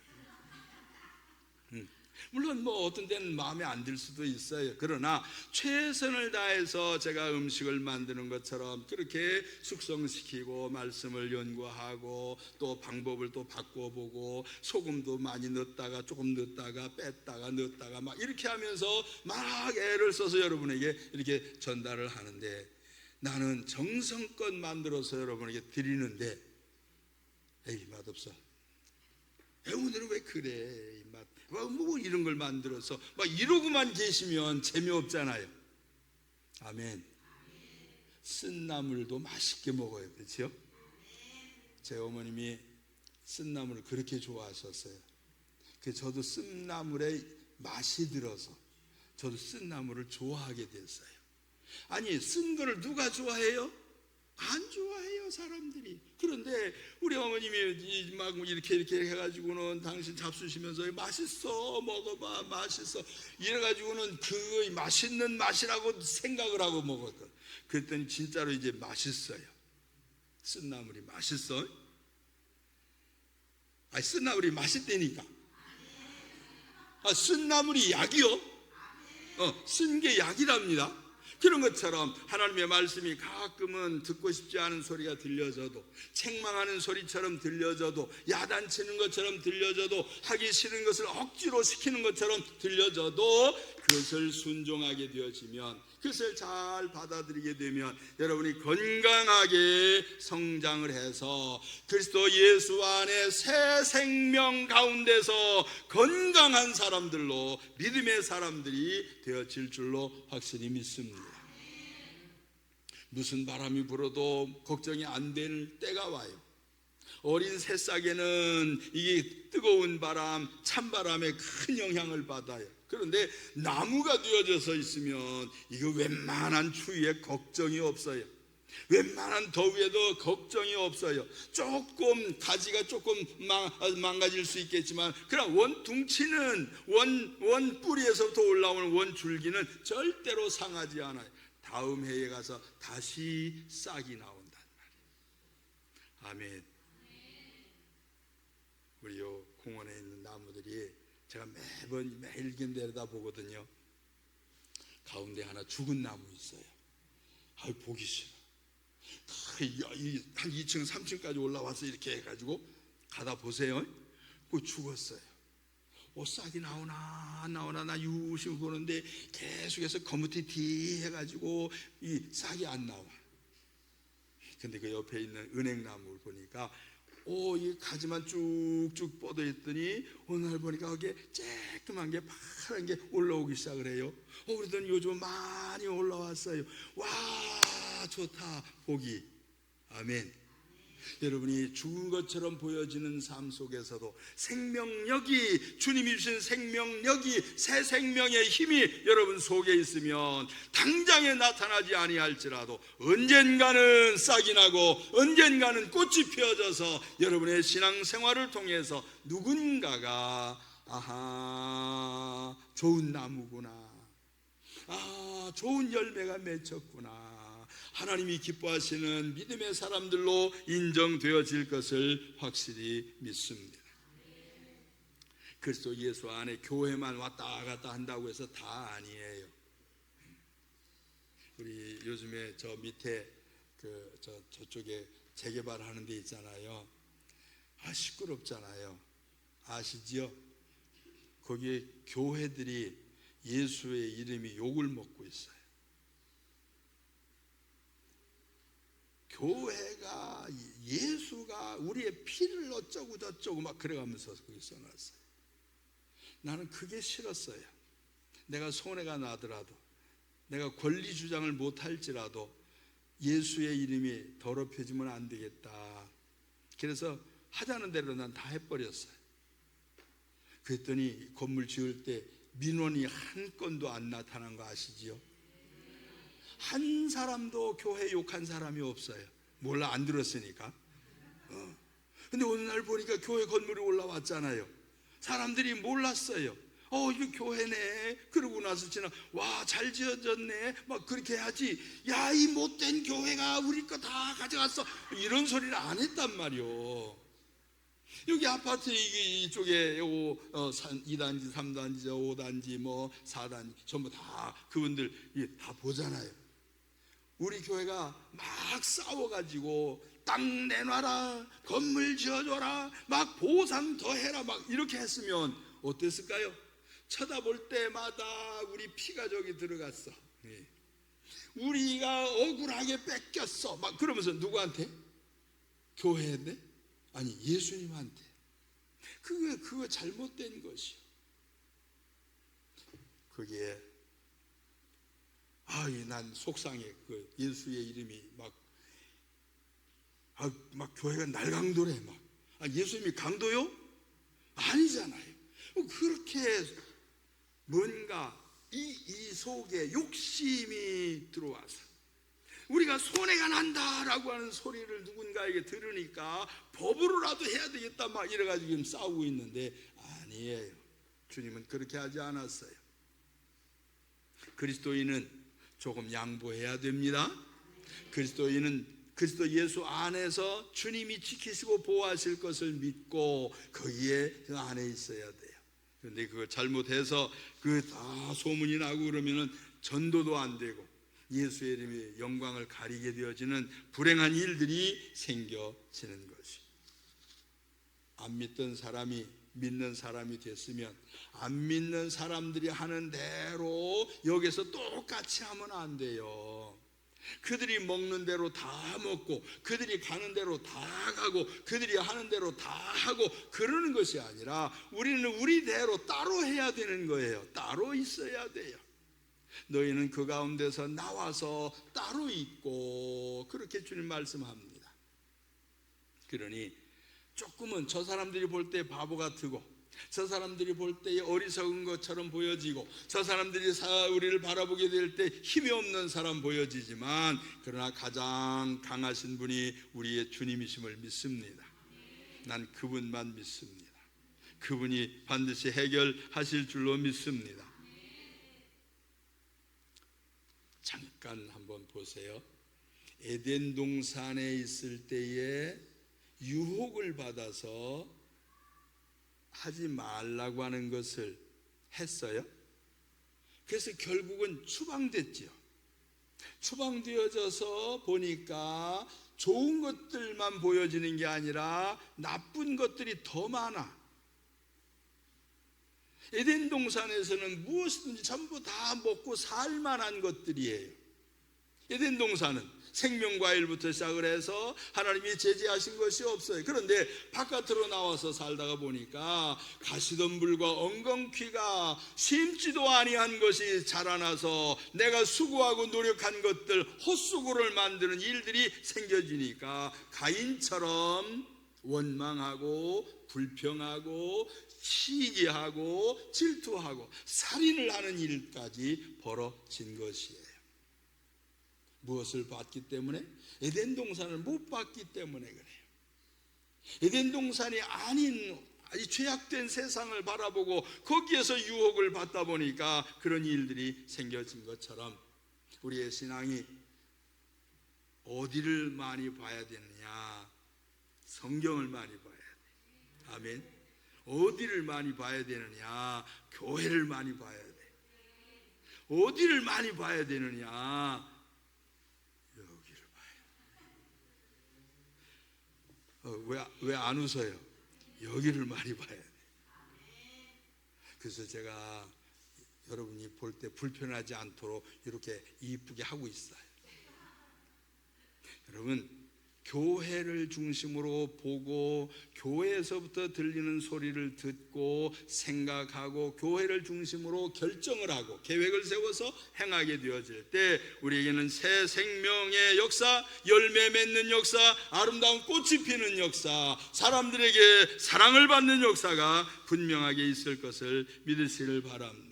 A: 물론 뭐 어떤 데는 마음에 안 들 수도 있어요. 그러나 최선을 다해서 제가 음식을 만드는 것처럼 그렇게 숙성시키고 말씀을 연구하고 또 방법을 또 바꿔보고 소금도 많이 넣었다가 조금 넣었다가 뺐다가 넣었다가 막 이렇게 하면서 막 애를 써서 여러분에게 이렇게 전달을 하는데, 나는 정성껏 만들어서 여러분에게 드리는데 에이 맛없어, 오늘은 왜 그래, 이 맛, 뭐 이런 걸 만들어서 막 이러고만 계시면 재미없잖아요. 아멘. 쓴 나물도 맛있게 먹어요. 그렇죠? 제 어머님이 쓴 나물을 그렇게 좋아하셨어요. 그래서 저도 쓴 나물에 맛이 들어서 저도 쓴 나물을 좋아하게 됐어요. 아니, 쓴 거를 누가 좋아해요? 안 좋아해요, 사람들이. 그런데 우리 어머님이 막 이렇게 해가지고는 당신 잡수시면서 맛있어, 먹어봐, 맛있어 이래가지고는 그 맛있는 맛이라고 생각을 하고 먹었거든. 그랬더니 진짜로 이제 맛있어요. 쓴 나물이 맛있어. 아니, 쓴 나물이 맛있다니까. 쓴 나물이 약이요? 쓴 게 약이랍니다. 그런 것처럼 하나님의 말씀이 가끔은 듣고 싶지 않은 소리가 들려져도, 책망하는 소리처럼 들려져도, 야단치는 것처럼 들려져도, 하기 싫은 것을 억지로 시키는 것처럼 들려져도 그것을 순종하게 되어지면, 그것을 잘 받아들이게 되면 여러분이 건강하게 성장을 해서 그리스도 예수 안에 새 생명 가운데서 건강한 사람들로, 믿음의 사람들이 되어질 줄로 확실히 믿습니다. 무슨 바람이 불어도 걱정이 안 될 때가 와요. 어린 새싹에는 이게 뜨거운 바람, 찬바람에 큰 영향을 받아요. 그런데 나무가 되어져서 있으면 이거 웬만한 추위에 걱정이 없어요. 웬만한 더위에도 걱정이 없어요. 조금 가지가 조금 망가질 수 있겠지만, 그러나 원둥치는 원 뿌리에서부터 올라오는 원 줄기는 절대로 상하지 않아요. 다음 해에 가서 다시 싹이 나온단 말이에요. 아멘. 우리 요 공원에 있는 나무들이 제가 매일 내려다 보거든요. 가운데 하나 죽은 나무 있어요. 아유, 보기 싫어. 한 2층 3층까지 올라와서 이렇게 해가지고 가다 보세요. 그거 죽었어요. 싹이 나오나 안 나오나 나 유심히 보는데 계속해서 거무튀튀 해가지고 이 싹이 안 나와. 근데 그 옆에 있는 은행나무를 보니까 이 가지만 쭉쭉 뻗어 있더니 어느 날 보니까 거기에 쬐끄만 게 파란 게 올라오기 시작을 해요. 그러더니 요즘 많이 올라왔어요. 와, 좋다 보기. 아멘. 여러분이 죽은 것처럼 보여지는 삶 속에서도 생명력이, 주님이 주신 생명력이, 새 생명의 힘이 여러분 속에 있으면 당장에 나타나지 아니할지라도 언젠가는 싹이 나고 언젠가는 꽃이 피어져서 여러분의 신앙생활을 통해서 누군가가 아하, 좋은 나무구나, 좋은 열매가 맺혔구나, 하나님이 기뻐하시는 믿음의 사람들로 인정되어질 것을 확실히 믿습니다. 그리스도 예수 안에 교회만 왔다 갔다 한다고 해서 다 아니에요. 우리 요즘에 저 밑에 저쪽에 재개발하는 데 있잖아요. 시끄럽잖아요. 아시지요? 거기에 교회들이 예수의 이름이 욕을 먹고 있어요. 교회가, 예수가 우리의 피를 어쩌고 저쩌고 막 그래가면서 거기 써놨어요. 나는 그게 싫었어요. 내가 손해가 나더라도, 내가 권리 주장을 못할지라도 예수의 이름이 더럽혀지면 안 되겠다. 그래서 하자는 대로 난 다 해버렸어요. 그랬더니 건물 지을 때 민원이 한 건도 안 나타난 거 아시지요? 한 사람도 교회 욕한 사람이 없어요. 몰라, 안 들었으니까. 근데 어느 날 보니까 교회 건물이 올라왔잖아요. 사람들이 몰랐어요. 이거 교회네. 그러고 나서 와, 잘 지어졌네. 막 그렇게 하지. 야, 이 못된 교회가 우리 거 다 가져갔어. 이런 소리를 안 했단 말이요. 여기 아파트 이쪽에 2단지, 3단지, 5단지, 뭐 4단지 전부 다 그분들 다 보잖아요. 우리 교회가 막 싸워가지고 땅 내놔라, 건물 지어줘라, 막 보상 더해라, 막 이렇게 했으면 어땠을까요? 쳐다볼 때마다 우리 피가 저기 들어갔어. 우리가 억울하게 뺏겼어. 막 그러면서 누구한테? 교회인데? 아니, 예수님한테. 그거 잘못된 것이요. 거기에 난 속상해. 그 예수의 이름이 막 교회가 날강도래. 예수님이 강도요? 아니잖아요. 그렇게 뭔가 이 속에 욕심이 들어와서 우리가 손해가 난다라고 하는 소리를 누군가에게 들으니까 법으로라도 해야 되겠다 막 이래가지고 지금 싸우고 있는데, 아니에요. 주님은 그렇게 하지 않았어요. 그리스도인은 조금 양보해야 됩니다. 그리스도인은 그리스도 예수 안에서 주님이 지키시고 보호하실 것을 믿고 거기에 그 안에 있어야 돼요. 그런데 그걸 잘못해서 그 다 소문이 나고 그러면은 전도도 안 되고 예수의 이름의 영광을 가리게 되어지는 불행한 일들이 생겨지는 것이. 안 믿던 사람이 믿는 사람이 됐으면 안 믿는 사람들이 하는 대로 여기서 똑같이 하면 안 돼요. 그들이 먹는 대로 다 먹고 그들이 가는 대로 다 가고 그들이 하는 대로 다 하고 그러는 것이 아니라 우리는 우리대로 따로 해야 되는 거예요. 따로 있어야 돼요. 너희는 그 가운데서 나와서 따로 있고, 그렇게 주님 말씀합니다. 그러니 조금은 저 사람들이 볼 때 바보 같고, 저 사람들이 볼 때 어리석은 것처럼 보여지고, 저 사람들이 우리를 바라보게 될 때 힘이 없는 사람 보여지지만, 그러나 가장 강하신 분이 우리의 주님이심을 믿습니다. 난 그분만 믿습니다. 그분이 반드시 해결하실 줄로 믿습니다. 잠깐 한번 보세요. 에덴 동산에 있을 때에 유혹을 받아서 하지 말라고 하는 것을 했어요. 그래서 결국은 추방됐지요. 추방되어져서 보니까 좋은 것들만 보여지는 게 아니라 나쁜 것들이 더 많아. 에덴 동산에서는 무엇이든지 전부 다 먹고 살만한 것들이에요. 에덴 동산은 생명과일부터 시작을 해서 하나님이 제지하신 것이 없어요. 그런데 바깥으로 나와서 살다가 보니까 가시덤불과 엉겅퀴가 심지도 아니한 것이 자라나서 내가 수고하고 노력한 것들 헛수고를 만드는 일들이 생겨지니까 가인처럼 원망하고 불평하고 시기하고 질투하고 살인을 하는 일까지 벌어진 것이에요. 무엇을 봤기 때문에? 에덴 동산을 못 봤기 때문에 그래요. 에덴 동산이 아닌 이 죄악된 세상을 바라보고 거기에서 유혹을 받다 보니까 그런 일들이 생겨진 것처럼 우리의 신앙이 어디를 많이 봐야 되느냐? 성경을 많이 봐야 돼. 아멘. 어디를 많이 봐야 되느냐? 교회를 많이 봐야 돼. 어디를 많이 봐야 되느냐? 여기를 봐야 돼. 왜 안 웃어요? 여기를 많이 봐야 돼. 그래서 제가 여러분이 볼 때 불편하지 않도록 이렇게 이쁘게 하고 있어요. 여러분, 교회를 중심으로 보고 교회에서부터 들리는 소리를 듣고 생각하고 교회를 중심으로 결정을 하고 계획을 세워서 행하게 되어질 때 우리에게는 새 생명의 역사, 열매 맺는 역사, 아름다운 꽃이 피는 역사, 사람들에게 사랑을 받는 역사가 분명하게 있을 것을 믿으시길 바랍니다.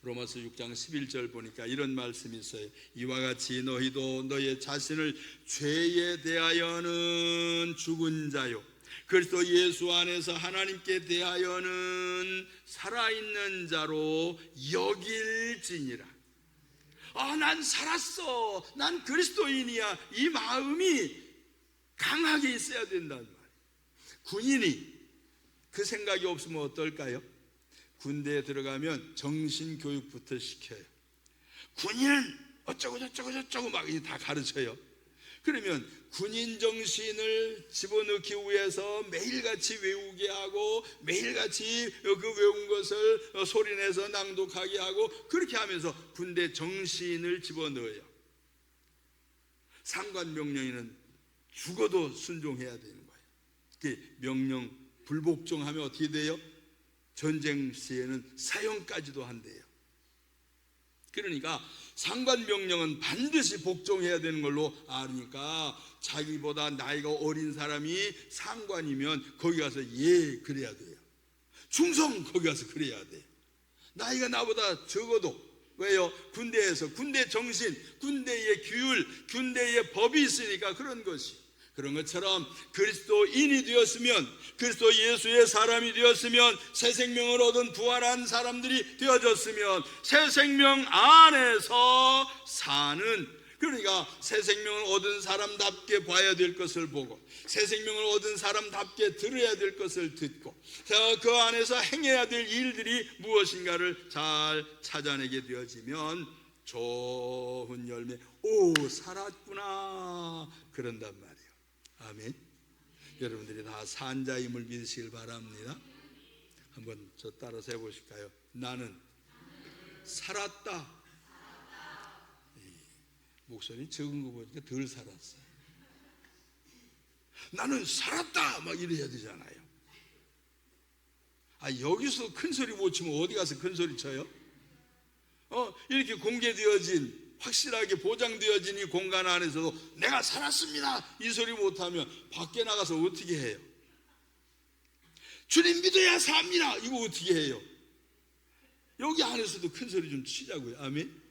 A: 로마서 6장 11절 보니까 이런 말씀이 있어요. 이와 같이 너희도 너의 자신을 죄에 대하여는 죽은 자요 그리스도 예수 안에서 하나님께 대하여는 살아있는 자로 여길지니라. 난 살았어, 난 그리스도인이야, 이 마음이 강하게 있어야 된다는 말이에요. 군인이 그 생각이 없으면 어떨까요? 군대에 들어가면 정신교육부터 시켜요. 군인은 어쩌고 저쩌고 저쩌고 막 다 가르쳐요. 그러면 군인 정신을 집어넣기 위해서 매일같이 외우게 하고 매일같이 그 외운 것을 소리내서 낭독하게 하고 그렇게 하면서 군대 정신을 집어넣어요. 상관명령에는 죽어도 순종해야 되는 거예요. 명령 불복종하면 어떻게 돼요? 전쟁 시에는 사형까지도 한대요. 그러니까 상관명령은 반드시 복종해야 되는 걸로 아니까 자기보다 나이가 어린 사람이 상관이면 거기 가서 예 그래야 돼요. 충성 거기 가서 그래야 돼요. 나이가 나보다 적어도 왜요? 군대에서 군대 정신, 군대의 규율, 군대의 법이 있으니까 그런 것이. 그런 것처럼 그리스도인이 되었으면, 그리스도 예수의 사람이 되었으면, 새 생명을 얻은 부활한 사람들이 되어졌으면 새 생명 안에서 사는, 그러니까 새 생명을 얻은 사람답게 봐야 될 것을 보고 새 생명을 얻은 사람답게 들어야 될 것을 듣고 그 안에서 행해야 될 일들이 무엇인가를 잘 찾아내게 되어지면 좋은 열매, 오 살았구나 그런단 말이에요. 아멘. 여러분들이 다 산자임을 믿으시길 바랍니다. 한번 저 따라서 해보실까요? 나는 살았다. 목소리 적은 거 보니까 덜 살았어요. 나는 살았다 막 이래야 되잖아요. 여기서 큰 소리 못 치면 어디 가서 큰 소리 쳐요? 이렇게 공개되어진, 확실하게 보장되어진 이 공간 안에서도 내가 살았습니다 이 소리 못하면 밖에 나가서 어떻게 해요? 주님 믿어야 삽니다 이거 어떻게 해요? 여기 안에서도 큰 소리 좀 치자고요. 아멘.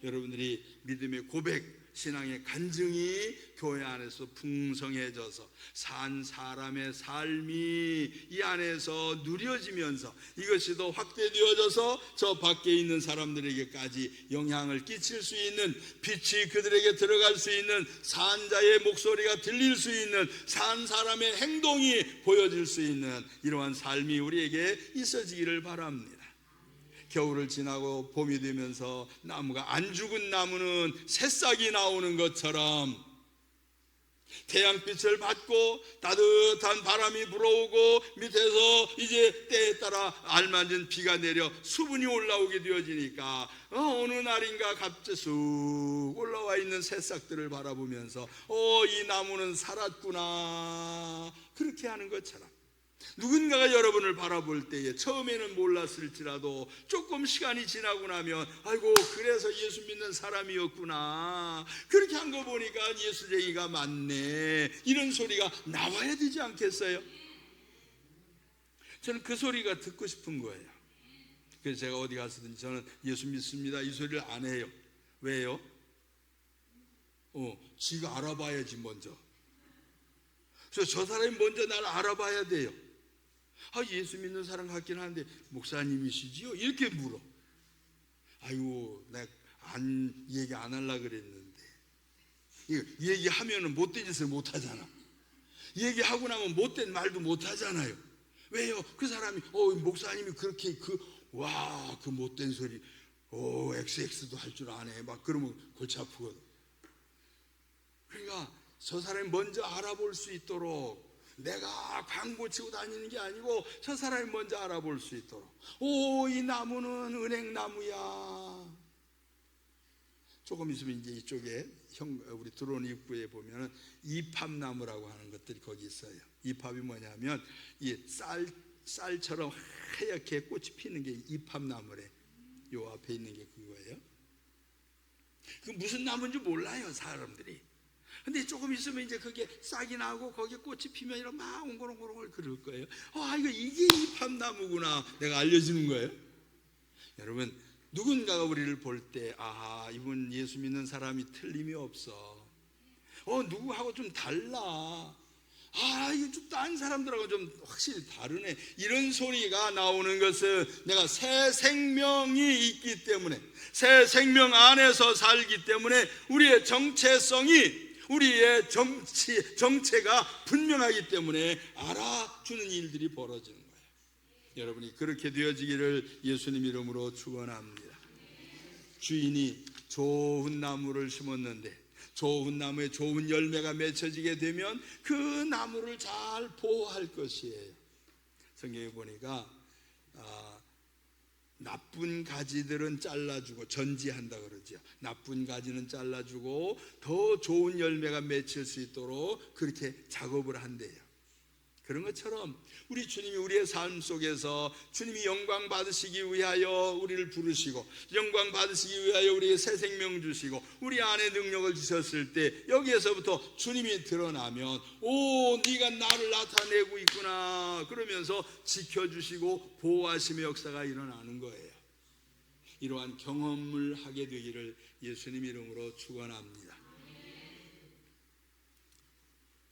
A: 여러분들이 믿음의 고백, 신앙의 간증이 교회 안에서 풍성해져서 산 사람의 삶이 이 안에서 누려지면서 이것이 더 확대되어져서 저 밖에 있는 사람들에게까지 영향을 끼칠 수 있는, 빛이 그들에게 들어갈 수 있는, 산자의 목소리가 들릴 수 있는, 산 사람의 행동이 보여질 수 있는 이러한 삶이 우리에게 있어지기를 바랍니다. 겨울을 지나고 봄이 되면서 나무가, 안 죽은 나무는 새싹이 나오는 것처럼 태양빛을 받고 따뜻한 바람이 불어오고 밑에서 이제 때에 따라 알맞은 비가 내려 수분이 올라오게 되어지니까 어느 날인가 갑자기 쑥 올라와 있는 새싹들을 바라보면서 이 나무는 살았구나 그렇게 하는 것처럼 누군가가 여러분을 바라볼 때에 처음에는 몰랐을지라도 조금 시간이 지나고 나면 아이고 그래서 예수 믿는 사람이었구나, 그렇게 한 거 보니까 예수쟁이가 맞네, 이런 소리가 나와야 되지 않겠어요? 저는 그 소리가 듣고 싶은 거예요. 그래서 제가 어디 가서든지 저는 예수 믿습니다 이 소리를 안 해요. 왜요? 지가 알아봐야지 먼저. 그래서 저 사람이 먼저 날 알아봐야 돼요. 예수 믿는 사람 같긴 한데 목사님이시지요? 이렇게 물어. 아이고 내가 얘기 안 하려고 그랬는데. 얘기하면 못된 짓을 못 하잖아. 얘기하고 나면 못된 말도 못 하잖아요. 왜요? 그 사람이 목사님이 그렇게 그 못된 소리 XX도 할 줄 아네 막 그러면 골치 아프거든. 그러니까 저 사람이 먼저 알아볼 수 있도록, 내가 광고 치고 다니는 게 아니고 저 사람이 먼저 알아볼 수 있도록, 이 나무는 은행나무야. 조금 있으면 이제 이쪽에 우리 들어온 입구에 보면은 이팝나무라고 하는 것들이 거기 있어요. 이팝이 뭐냐면 이 쌀처럼 하얗게 꽃이 피는 게 이팝나무래. 요 앞에 있는 게 그거예요. 그 무슨 나무인지 몰라요 사람들이. 근데 조금 있으면 이제 그게 싹이 나고 거기에 꽃이 피면 이런 막 옹골옹골 그럴 거예요. 이게 이팝나무구나 내가 알려주는 거예요. 여러분 누군가가 우리를 볼 때 이분 예수 믿는 사람이 틀림이 없어. 누구하고 좀 달라. 이거 좀 딴 사람들하고 좀 확실히 다르네. 이런 소리가 나오는 것은 내가 새 생명이 있기 때문에, 새 생명 안에서 살기 때문에 우리의 정체성이 우리의 정체가 분명하기 때문에 알아주는 일들이 벌어지는 거예요. 여러분이 그렇게 되어지기를 예수님 이름으로 축원합니다. 주인이 좋은 나무를 심었는데 좋은 나무에 좋은 열매가 맺혀지게 되면 그 나무를 잘 보호할 것이에요. 성경에 보니까 나쁜 가지들은 잘라주고 전지한다 그러죠. 나쁜 가지는 잘라주고 더 좋은 열매가 맺힐 수 있도록 그렇게 작업을 한대요. 그런 것처럼 우리 주님이 우리의 삶 속에서 주님이 영광 받으시기 위하여 우리를 부르시고 영광 받으시기 위하여 우리에게 새 생명 주시고 우리 안에 능력을 주셨을 때 여기에서부터 주님이 드러나면 오, 네가 나를 나타내고 있구나 그러면서 지켜주시고 보호하심의 역사가 일어나는 거예요. 이러한 경험을 하게 되기를 예수님 이름으로 축원합니다.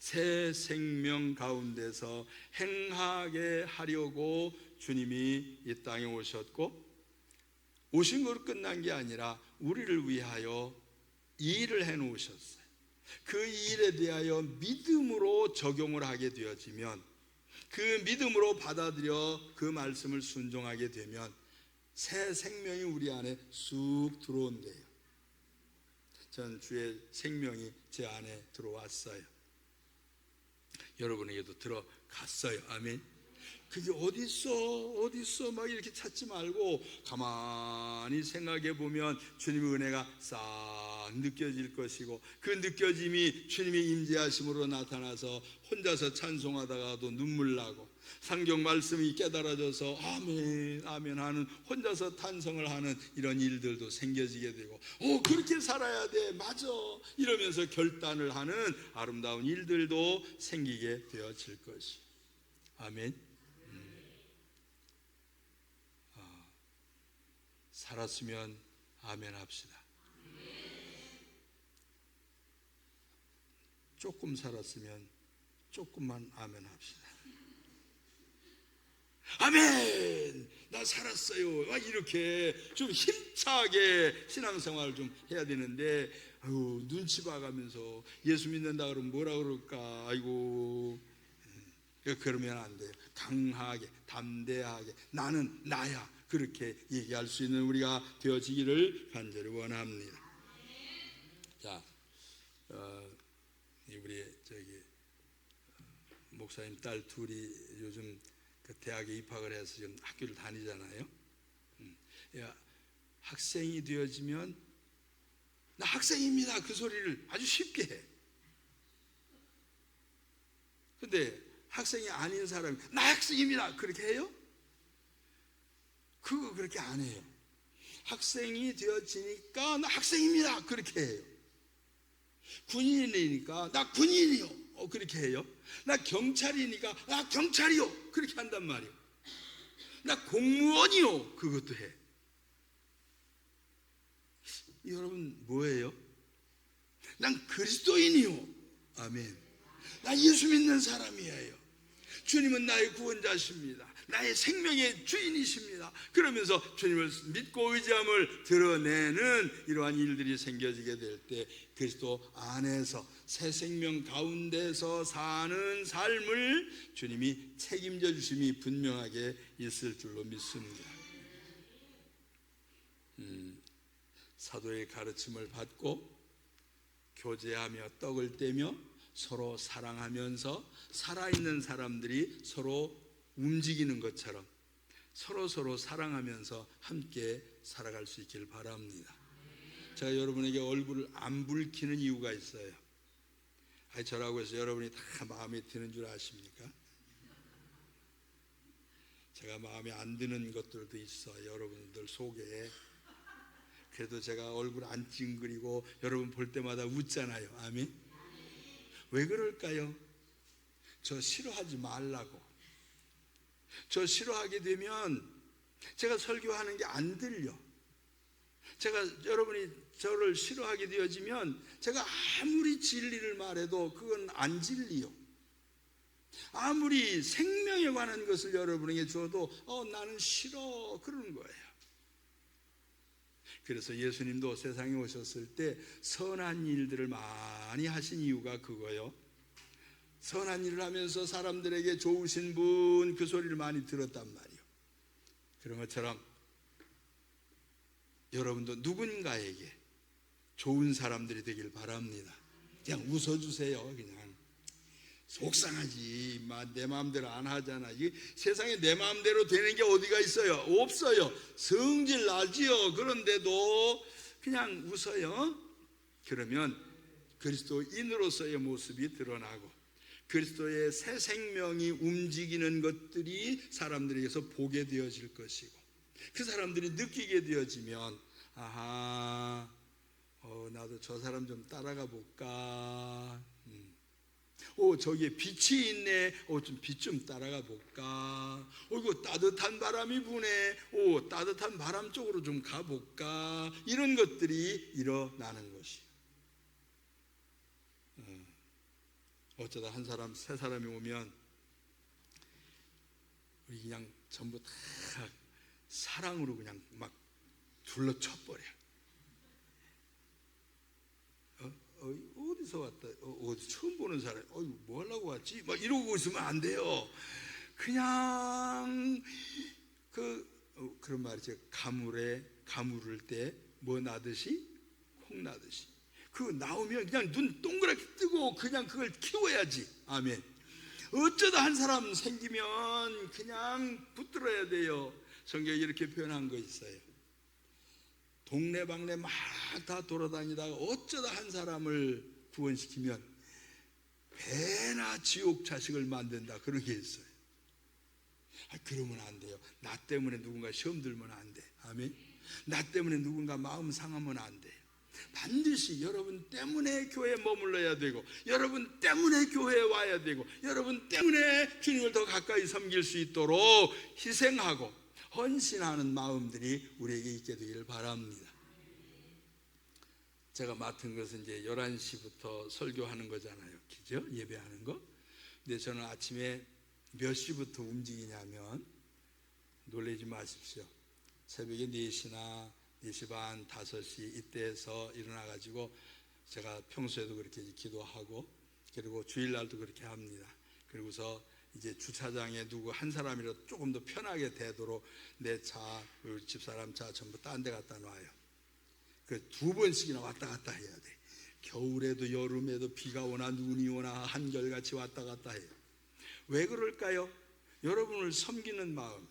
A: 새 생명 가운데서 행하게 하려고 주님이 이 땅에 오셨고 오신 것으로 끝난 게 아니라 우리를 위하여 일을 해놓으셨어요. 그 일에 대하여 믿음으로 적용을 하게 되어지면 그 믿음으로 받아들여 그 말씀을 순종하게 되면 새 생명이 우리 안에 쑥 들어온대요. 전 주의 생명이 제 안에 들어왔어요. 여러분에게도 들어갔어요. 아멘. 그게 어디 있어 막 이렇게 찾지 말고 가만히 생각해 보면 주님의 은혜가 싹 느껴질 것이고 그 느껴짐이 주님의 임재하심으로 나타나서 혼자서 찬송하다가도 눈물 나고 성경 말씀이 깨달아져서 아멘 아멘 하는 혼자서 탄성을 하는 이런 일들도 생겨지게 되고 그렇게 살아야 돼 맞아 이러면서 결단을 하는 아름다운 일들도 생기게 되어질 것이. 아멘. 살았으면 아멘 합시다. 조금 살았으면 조금만 아멘 합시다. 아멘! 나 살았어요. 이렇게 좀 힘차게 신앙생활을 좀 해야 되는데 눈치 봐가면서 예수 믿는다 그러면 뭐라 그럴까 아이고 그러면 안 돼요. 강하게 담대하게 나는 나야 그렇게 얘기할 수 있는 우리가 되어지기를 간절히 원합니다. 자, 우리 목사님 딸 둘이 요즘 그 대학에 입학을 해서 지금 학교를 다니잖아요. 학생이 되어지면 나 학생입니다 그 소리를 아주 쉽게 해. 근데 학생이 아닌 사람이 나 학생입니다 그렇게 해요? 그거 그렇게 안 해요. 학생이 되어지니까 나 학생입니다 그렇게 해요. 군인이니까 나 군인이요 그렇게 해요. 나 경찰이니까 나 경찰이요 그렇게 한단 말이에요. 나 공무원이요 그것도 해. 여러분 뭐예요? 난 그리스도인이요. 아멘. 나 예수 믿는 사람이에요. 주님은 나의 구원자십니다. 나의 생명의 주인이십니다. 그러면서 주님을 믿고 의지함을 드러내는 이러한 일들이 생겨지게 될 때 그리스도 안에서 새 생명 가운데서 사는 삶을 주님이 책임져 주심이 분명하게 있을 줄로 믿습니다. 사도의 가르침을 받고 교제하며 떡을 떼며 서로 사랑하면서 살아있는 사람들이 서로 움직이는 것처럼 서로 사랑하면서 함께 살아갈 수 있기를 바랍니다. 제가 여러분에게 얼굴을 안 붉히는 이유가 있어요. 저라고 해서 여러분이 다 마음에 드는 줄 아십니까? 제가 마음에 안 드는 것들도 있어요. 여러분들 속에. 그래도 제가 얼굴 안 찡그리고 여러분 볼 때마다 웃잖아요. 아멘. 왜 그럴까요? 저 싫어하지 말라고. 저 싫어하게 되면 제가 설교하는 게 안 들려. 여러분이 저를 싫어하게 되어지면 제가 아무리 진리를 말해도 그건 안 진리요. 아무리 생명에 관한 것을 여러분에게 줘도 나는 싫어 그러는 거예요. 그래서 예수님도 세상에 오셨을 때 선한 일들을 많이 하신 이유가 그거요. 선한 일을 하면서 사람들에게 좋으신 분, 그 소리를 많이 들었단 말이에요. 그런 것처럼 여러분도 누군가에게 좋은 사람들이 되길 바랍니다. 그냥 웃어주세요. 그냥 속상하지, 내 마음대로 안 하잖아. 이 세상에 내 마음대로 되는 게 어디가 있어요? 없어요. 성질 나지요. 그런데도 그냥 웃어요. 그러면 그리스도인으로서의 모습이 드러나고 그리스도의 새 생명이 움직이는 것들이 사람들에게서 보게 되어질 것이고, 그 사람들이 느끼게 되어지면 아하, 나도 저 사람 좀 따라가 볼까. 저기에 빛이 있네. 좀 빛 좀 따라가 볼까. 이거 따뜻한 바람이 부네. 따뜻한 바람 쪽으로 좀 가볼까. 이런 것들이 일어나는 것이에요. 어쩌다 한 사람, 세 사람이 오면 우리 그냥 전부 다 사랑으로 그냥 막 둘러쳐버려. 어디서 왔다? 어디 처음 보는 사람? 뭐 하려고 왔지? 막 이러고 있으면 안 돼요. 그냥 그런 말이죠. 가물을 때 뭐 나듯이 콩 나듯이. 나오면 그냥 눈 동그랗게 뜨고 그냥 그걸 키워야지. 아멘. 어쩌다 한 사람 생기면 그냥 붙들어야 돼요. 성경에 이렇게 표현한 거 있어요. 동네방네 막 다 돌아다니다가 어쩌다 한 사람을 구원시키면 배나 지옥 자식을 만든다, 그런 게 있어요. 그러면 안 돼요. 나 때문에 누군가 시험 들면 안 돼. 아멘. 나 때문에 누군가 마음 상하면 안 돼요. 반드시 여러분 때문에 교회에 머물러야 되고, 여러분 때문에 교회에 와야 되고, 여러분 때문에 주님을 더 가까이 섬길 수 있도록 희생하고 헌신하는 마음들이 우리에게 있게 되기를 바랍니다. 제가 맡은 것은 이제 11시부터 설교하는 거잖아요. 그죠? 예배하는 거. 근데 저는 아침에 몇 시부터 움직이냐면, 놀라지 마십시오. 새벽에 4시나 4시 반, 5시 이때에서 일어나가지고 제가 평소에도 그렇게 기도하고, 그리고 주일날도 그렇게 합니다. 그리고서 이제 주차장에 누구 한 사람이라도 조금 더 편하게 되도록 내 차, 우리 집사람 차 전부 딴 데 갖다 놔요. 2번씩이나 왔다 갔다 해야 돼. 겨울에도 여름에도 비가 오나 눈이 오나 한결같이 왔다 갔다 해요. 왜 그럴까요? 여러분을 섬기는 마음,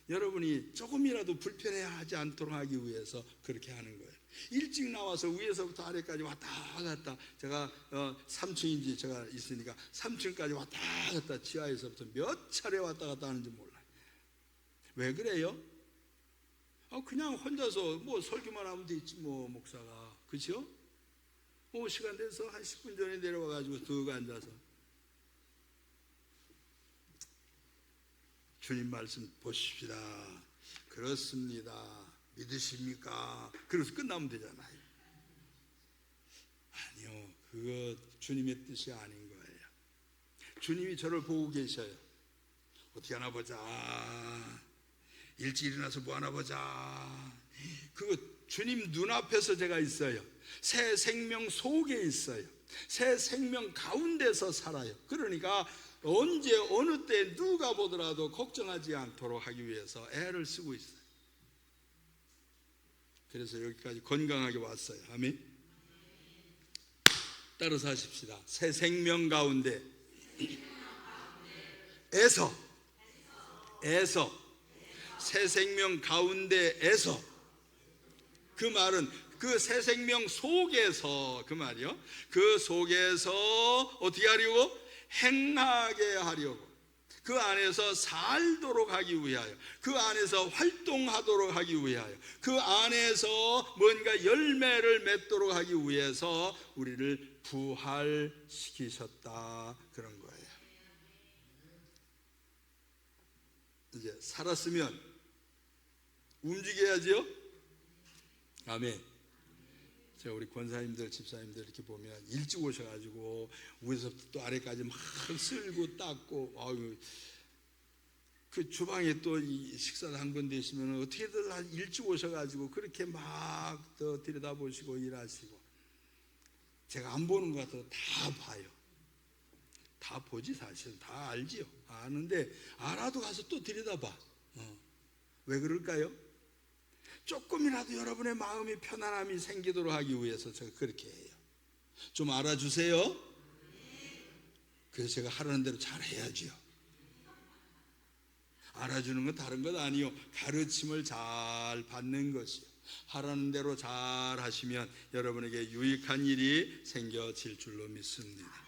A: 여러분이 조금이라도 불편해하지 않도록 하기 위해서 그렇게 하는 거예요. 일찍 나와서 위에서부터 아래까지 왔다 갔다, 제가 3층인지 제가 있으니까 3층까지 왔다 갔다, 지하에서부터 몇 차례 왔다 갔다 하는지 몰라요. 왜 그래요? 그냥 혼자서 뭐 설교만 하면 되지 뭐, 목사가. 그렇죠? 시간 돼서 한 10분 전에 내려와가지고 쭉 앉아서 주님 말씀 보십시다. 그렇습니다. 믿으십니까? 그래서 끝나면 되잖아요. 아니요, 그거 주님의 뜻이 아닌 거예요. 주님이 저를 보고 계셔요. 어떻게 하나 보자, 일찍 일어나서 뭐 하나 보자. 그거 주님 눈앞에서 제가 있어요. 새 생명 속에 있어요. 새 생명 가운데서 살아요. 그러니까 언제 어느 때 누가 보더라도 걱정하지 않도록 하기 위해서 애를 쓰고 있어요. 그래서 여기까지 건강하게 왔어요. 아멘. 따라서 하십시다. 새 생명 가운데 에서 새 생명 가운데에서, 그 말은 그 새 생명 속에서, 그 말이요. 그 속에서 어떻게 하려고? 행하게 하려고, 그 안에서 살도록 하기 위하여, 그 안에서 활동하도록 하기 위하여, 그 안에서 뭔가 열매를 맺도록 하기 위해서 우리를 부활시키셨다, 그런 거예요. 이제 살았으면 움직여야죠. 아멘. 제가 우리 권사님들, 집사님들 이렇게 보면 일찍 오셔가지고 위에서부터 또 아래까지 막 쓸고 닦고, 그 주방에 또 이 식사를 한 번 되시면 어떻게든 일찍 오셔가지고 그렇게 막 더 들여다보시고 일하시고, 제가 안 보는 것 같아도 다 봐요. 다 보지, 사실은 다 알지요. 아는데 알아도 가서 또 들여다봐. 왜 그럴까요? 조금이라도 여러분의 마음이 편안함이 생기도록 하기 위해서 제가 그렇게 해요. 좀 알아주세요. 그래서 제가 하라는 대로 잘 해야지요. 알아주는 건 다른 것 아니요, 가르침을 잘 받는 것이요. 하라는 대로 잘 하시면 여러분에게 유익한 일이 생겨질 줄로 믿습니다.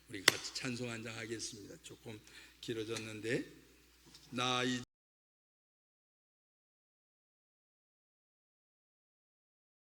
A: 우리 같이 찬송 한 장 하겠습니다. 조금 길어졌는데, 나